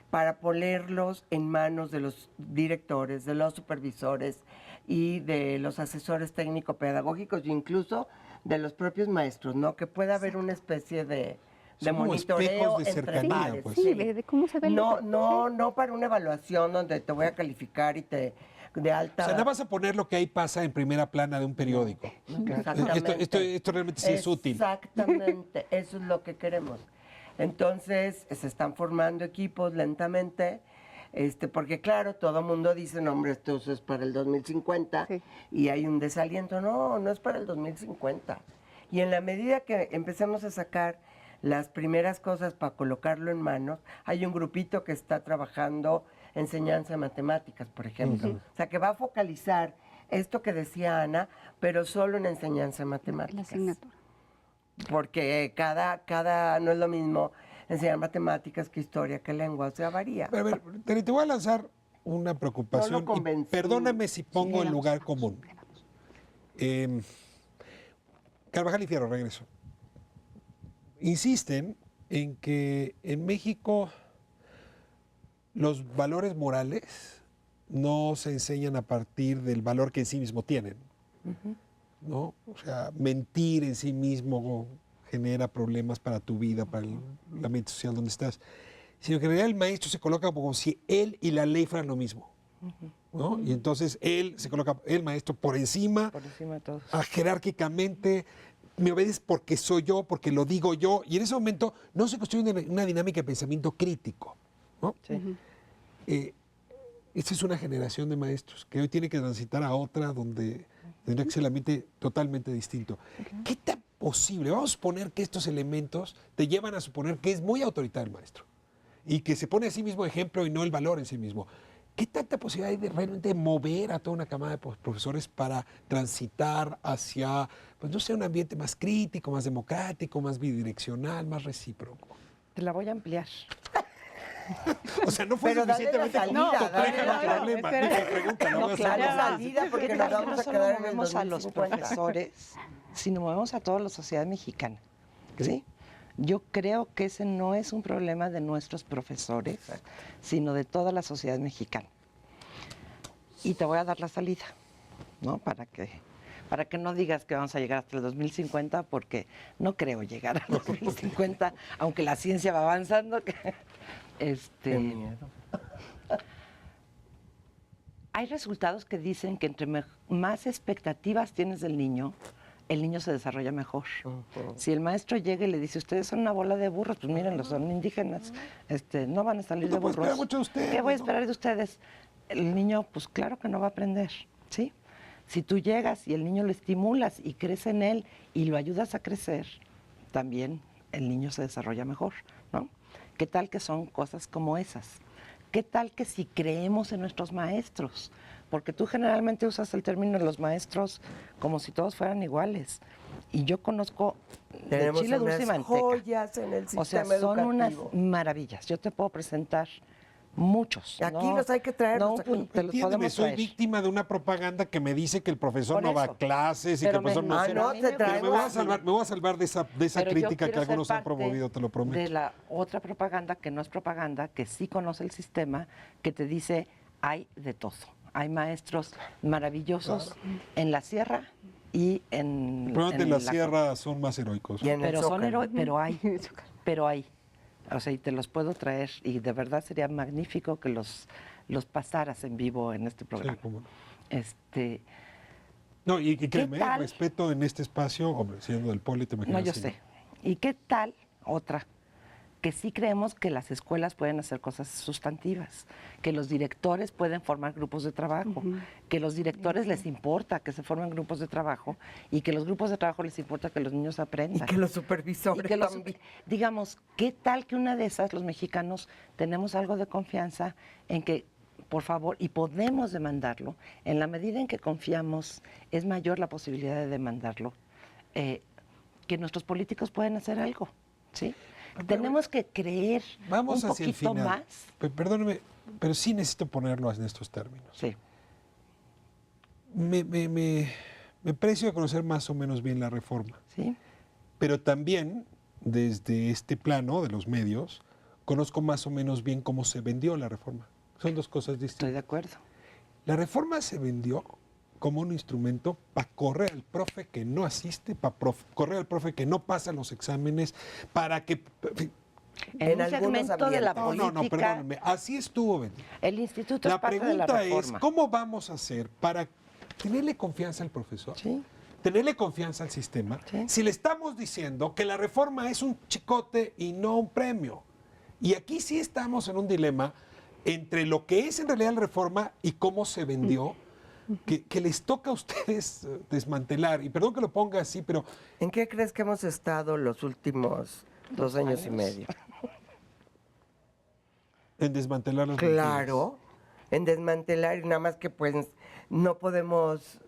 S2: para ponerlos en manos de los directores, de los supervisores y de los asesores técnico-pedagógicos e incluso de los propios maestros, ¿no? Que pueda haber una especie de
S1: Son como
S2: monitoreo
S1: espejos de
S2: entre
S1: cercanía,
S2: pares.
S1: pues.
S4: Sí, de cómo se ve el otro.
S2: No para una evaluación donde te voy a calificar y te de alta.
S1: O sea, no vas a poner lo que ahí pasa en primera plana de un periódico.
S2: Exactamente.
S1: Esto realmente sí es útil.
S2: Exactamente, eso es lo que queremos. Entonces, se están formando equipos lentamente, porque claro, todo el mundo dice, no, hombre, esto es para el 2050,
S4: Sí.
S2: y hay un desaliento. No es para el 2050. Y en la medida que empecemos a sacar las primeras cosas para colocarlo en manos, hay un grupito que está trabajando enseñanza de matemáticas, por ejemplo. O sea, que va a focalizar esto que decía Ana, pero solo en enseñanza de
S4: La
S2: matemáticas.
S4: asignatura.
S2: Porque cada no es lo mismo enseñar matemáticas que historia, que lengua, o sea, varía.
S1: Pero a ver, te voy a lanzar una preocupación.
S2: No lo convencí.
S1: Y perdóname si pongo el lugar común. Carvajal y Fierro, regreso. Insisten en que en México los valores morales no se enseñan a partir del valor que en sí mismo tienen. ¿No? O sea, mentir en sí mismo genera problemas para tu vida, para el ambiente social donde estás. Sino que en realidad el maestro se coloca como si él y la ley fueran lo mismo. ¿No? Y entonces él se coloca, el maestro, por encima
S3: de todos.
S1: Jerárquicamente, me obedeces porque soy yo, porque lo digo yo. Y en ese momento no se construye una dinámica de pensamiento crítico. ¿No?
S3: Sí.
S1: Esta es una generación de maestros que hoy tiene que transitar a otra donde tendrá que ser el ambiente totalmente distinto. ¿Qué tan posible? Vamos a suponer que estos elementos te llevan a suponer que es muy autoritario el maestro y que se pone a sí mismo ejemplo y no el valor en sí mismo. ¿Qué tanta posibilidad hay de realmente mover a toda una camada de profesores para transitar hacia, pues no sé, un ambiente más crítico, más democrático, más bidireccional, más recíproco?
S3: Te la voy a ampliar.
S1: O sea, no fue
S2: Pero dale la
S1: suficientemente
S2: salida,
S1: compleja la
S4: dale,
S1: problema.
S4: espera.
S1: Digo, pregunta, no voy a hacer
S2: claro,
S1: más.
S2: salida, porque
S3: ¿Qué
S2: nos
S3: tal que
S2: vamos
S3: no
S2: a
S3: solo
S2: quedar en el
S3: movemos a los
S2: 2050?
S3: profesores, sino movemos a toda la sociedad mexicana? ¿Sí? Yo creo que ese no es un problema de nuestros profesores, sino de toda la sociedad mexicana. Y te voy a dar la salida, ¿no? Para que no digas que vamos a llegar hasta el 2050, porque no creo llegar al 2050, aunque la ciencia va avanzando.
S2: Qué miedo.
S3: Hay resultados que dicen que entre más expectativas tienes del niño, el niño se desarrolla mejor. Si el maestro llega y le dice, ustedes son una bola de burros, pues mírenlos, son indígenas, no van a salir de
S1: No puedo
S3: burros.
S1: esperar mucho de ustedes,
S3: ¿Qué voy a
S1: ¿no?
S3: esperar de ustedes? El niño, pues claro que no va a aprender, ¿sí? Si tú llegas y el niño lo estimulas y crece en él y lo ayudas a crecer, también el niño se desarrolla mejor, ¿no? ¿Qué tal que son cosas como esas? ¿Qué tal que si creemos en nuestros maestros? Porque tú generalmente usas el término de los maestros como si todos fueran iguales. y yo conozco de
S2: Tenemos
S3: chile dulce y
S2: unas
S3: manteca.
S2: joyas en el sistema
S3: O sea, son unas
S2: educativo.
S3: maravillas. Yo te puedo presentar muchos.
S2: Aquí los hay que traer,
S3: No,
S2: los aquí.
S3: te los
S1: Entiéndeme,
S3: podemos
S1: soy
S3: traer.
S1: víctima de una propaganda que me dice que el profesor
S3: Por
S1: no va
S3: eso.
S1: a clases y
S3: Pero
S1: que el profesor no
S2: Ah,
S1: sé.
S2: no,
S3: a mí
S2: te
S3: me
S2: traemos.
S1: Pero me voy a salvar de esa
S3: Pero yo
S1: crítica que
S3: quiero ser
S1: algunos han
S3: parte
S1: promovido, te lo prometo.
S3: de la otra propaganda que no es propaganda, que sí conoce el sistema, que te dice hay de todo. Hay maestros maravillosos en la sierra y en
S1: Probablemente en la
S3: la
S1: sierra son más heroicos.
S2: Y en el
S3: pero son
S2: Zócalo.
S3: pero hay. O sea, y te los puedo traer y de verdad sería magnífico que los pasaras en vivo en este
S1: Sí,
S3: programa.
S1: cómo no.
S3: Este,
S1: No, y créeme,
S3: tal?
S1: respeto en este espacio, hombre, siendo del Poli, te
S3: no,
S1: imaginas.
S3: yo
S1: si
S3: sé. ¿Y qué tal otra? Que sí creemos que las escuelas pueden hacer cosas sustantivas, que los directores pueden formar grupos de trabajo, que los directores les importa que se formen grupos de trabajo y que los grupos de trabajo les importa que los niños
S2: Y
S3: aprendan.
S2: que los supervisores
S3: Y que los-
S2: también.
S3: digamos, ¿qué tal que una de esas, los mexicanos, tenemos algo de confianza en que, por favor, y podemos demandarlo, en la medida en que confiamos, es mayor la posibilidad de demandarlo, que nuestros políticos pueden hacer algo, ¿sí? Tenemos que creer
S1: Vamos
S3: un
S1: hacia el
S3: poquito
S1: final.
S3: más.
S1: Perdóneme, pero sí necesito ponerlo en estos términos.
S3: Sí,
S1: Me precio de conocer más o menos bien la reforma,
S3: sí,
S1: pero también desde este plano de los medios conozco más o menos bien cómo se vendió la reforma. Son dos cosas
S3: estoy
S1: distintas.
S3: de acuerdo.
S1: La reforma se vendió como un instrumento para correr al profe que no asiste, para correr al profe que no pasa los exámenes, para que...
S3: En,
S2: En
S3: un
S2: algunos
S3: segmento de la
S2: ambientes.
S1: No,
S3: política,
S1: perdónenme, así estuvo vendido.
S3: el instituto
S1: La
S3: es parte de la
S1: pregunta es,
S3: reforma.
S1: ¿cómo vamos a hacer para tenerle confianza al profesor?
S3: Sí.
S1: Tenerle confianza al sistema,
S3: Sí.
S1: si le estamos diciendo que la reforma es un chicote y no un premio. Y aquí sí estamos en un dilema entre lo que es en realidad la reforma y cómo se vendió, que les toca a ustedes desmantelar. Y perdón que lo ponga así, pero
S2: ¿En qué crees que hemos estado los últimos 2 años y medio?
S1: en desmantelar las
S2: Claro, en desmantelar y nada más que pues no podemos,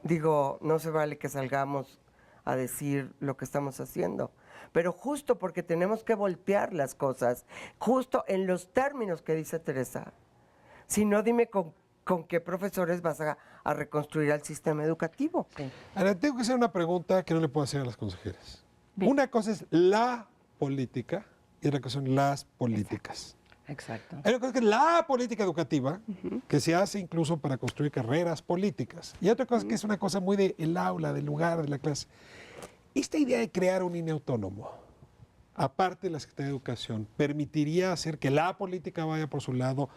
S2: digo, no se vale que salgamos a decir lo que estamos haciendo. Pero justo porque tenemos que voltear las cosas, justo en los términos que dice Teresa. Si no, dime con qué profesores vas a reconstruir al sistema educativo.
S3: Sí.
S1: Ahora, tengo que hacer una pregunta que no le puedo hacer a las consejeras.
S4: Bien.
S1: Una cosa es la política y otra cosa son las políticas.
S3: Exacto.
S1: Hay una cosa que es la política educativa, que se hace incluso para construir carreras políticas. Y otra cosa que es una cosa muy del aula, del lugar, de la clase. Esta idea de crear un INE autónomo, aparte de la Secretaría de Educación, ¿permitiría hacer que la política vaya por su lado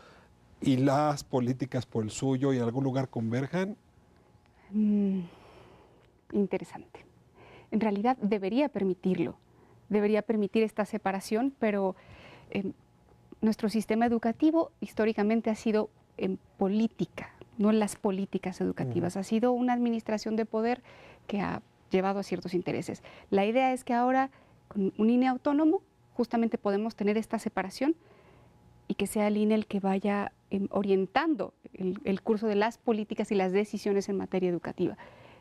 S1: y las políticas por el suyo y en algún lugar converjan?
S4: Interesante. En realidad debería permitirlo, debería permitir esta separación, pero nuestro sistema educativo históricamente ha sido en política, no en las políticas educativas. Ha sido una administración de poder que ha llevado a ciertos intereses. La idea es que ahora, con un INE autónomo, justamente podemos tener esta separación y que sea el INE el que vaya orientando el curso de las políticas y las decisiones en materia educativa.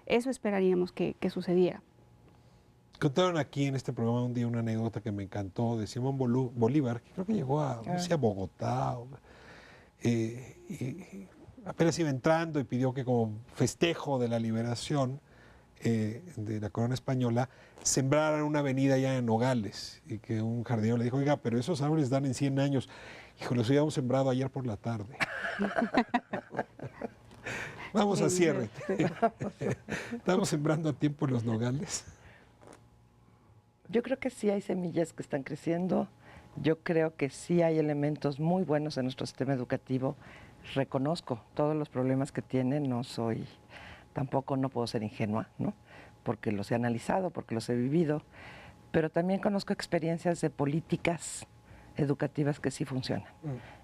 S4: Eso esperaríamos que sucediera.
S1: Contaron aquí en este programa un día una anécdota que me encantó de Simón Bolívar, que creo que llegó a, no sé, a Bogotá, y apenas iba entrando y pidió que como festejo de la liberación de la corona española, sembraran una avenida allá en Nogales, y que un jardinero le dijo, oiga, pero esos árboles dan en 100 años. Hijo, los habíamos sembrado ayer por la tarde. Vamos a cierre. Estamos sembrando a tiempo los nogales.
S3: Yo creo que sí hay semillas que están creciendo. Yo creo que sí hay elementos muy buenos en nuestro sistema educativo. Reconozco todos los problemas que tiene. Tampoco no puedo ser ingenua, ¿no? Porque los he analizado, porque los he vivido. Pero también conozco experiencias de políticas educativas que sí funcionan.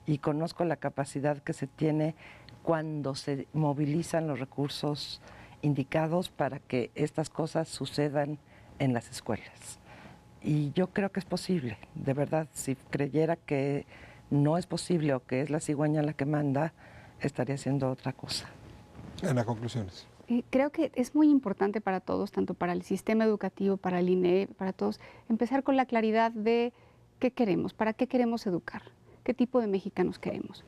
S3: Y conozco la capacidad que se tiene cuando se movilizan los recursos indicados para que estas cosas sucedan en las escuelas. Y yo creo que es posible, de verdad. Si creyera que no es posible o que es la cigüeña la que manda, estaría haciendo otra cosa.
S1: En las conclusiones.
S4: Creo que es muy importante para todos, tanto para el sistema educativo, para el INEE, para todos, empezar con la claridad de qué queremos, para qué queremos educar, qué tipo de mexicanos queremos,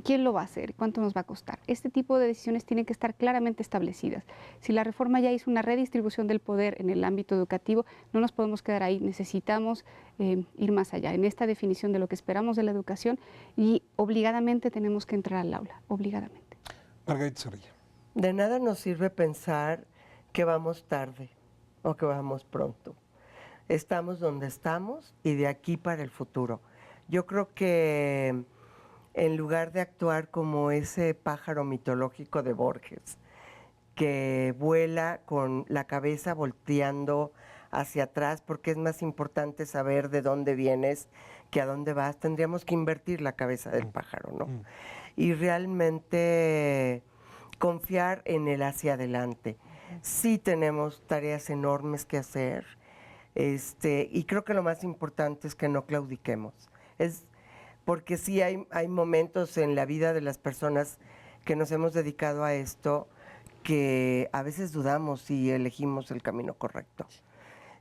S4: quién lo va a hacer, cuánto nos va a costar. Este tipo de decisiones tienen que estar claramente establecidas. Si la reforma ya hizo una redistribución del poder en el ámbito educativo, no nos podemos quedar ahí, necesitamos ir más allá en esta definición de lo que esperamos de la educación y obligadamente tenemos que entrar al aula, obligadamente.
S1: Margarita Zorrilla.
S2: De nada nos sirve pensar que vamos tarde o que vamos pronto. Estamos donde estamos y de aquí para el futuro. Yo creo que en lugar de actuar como ese pájaro mitológico de Borges, que vuela con la cabeza volteando hacia atrás, porque es más importante saber de dónde vienes que a dónde vas, tendríamos que invertir la cabeza del pájaro, ¿no? Y realmente confiar en el hacia adelante. Sí tenemos tareas enormes que hacer, y creo que lo más importante es que no claudiquemos. Porque sí hay momentos en la vida de las personas que nos hemos dedicado a esto que a veces dudamos si elegimos el camino correcto.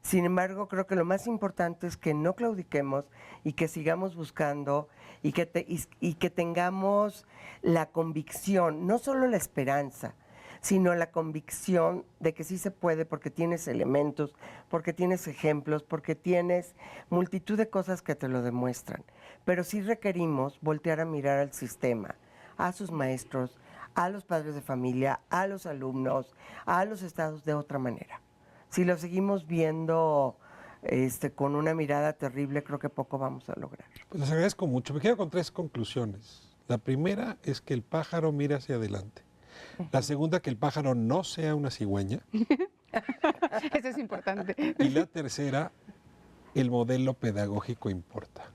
S2: Sin embargo, creo que lo más importante es que no claudiquemos y que sigamos buscando y que tengamos la convicción, no solo la esperanza, sino la convicción de que sí se puede porque tienes elementos, porque tienes ejemplos, porque tienes multitud de cosas que te lo demuestran. Pero sí requerimos voltear a mirar al sistema, a sus maestros, a los padres de familia, a los alumnos, a los estados de otra manera. Si lo seguimos viendo con una mirada terrible, creo que poco vamos a lograr.
S1: Pues les agradezco mucho. Me quedo con 3 conclusiones. La primera es que el pájaro mira hacia adelante. La segunda, que el pájaro no sea una cigüeña.
S4: Eso es importante.
S1: Y la tercera, el modelo pedagógico importa.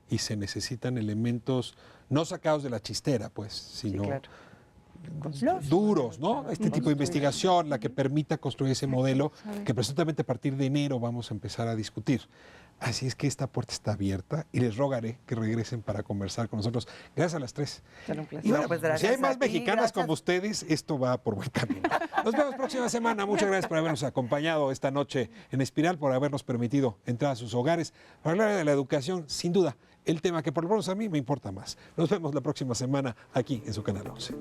S1: Y se necesitan elementos no sacados de la chistera, pues, sino
S3: Sí, claro.
S1: duros, ¿no? Este tipo de investigación, la que permita construir ese modelo que presuntamente a partir de enero vamos a empezar a discutir. Así es que esta puerta está abierta y les rogaré que regresen para conversar con nosotros. Gracias a las 3.
S3: Será un placer.
S1: Y bueno,
S2: pues
S1: si hay
S2: gracias
S1: más
S2: a ti,
S1: mexicanas
S2: gracias.
S1: como ustedes, esto va por buen camino. Nos vemos próxima semana. Muchas gracias por habernos acompañado esta noche en Espiral, por habernos permitido entrar a sus hogares. Para hablar de la educación, sin duda, el tema que por lo menos a mí me importa más. Nos vemos la próxima semana aquí en su Canal 11.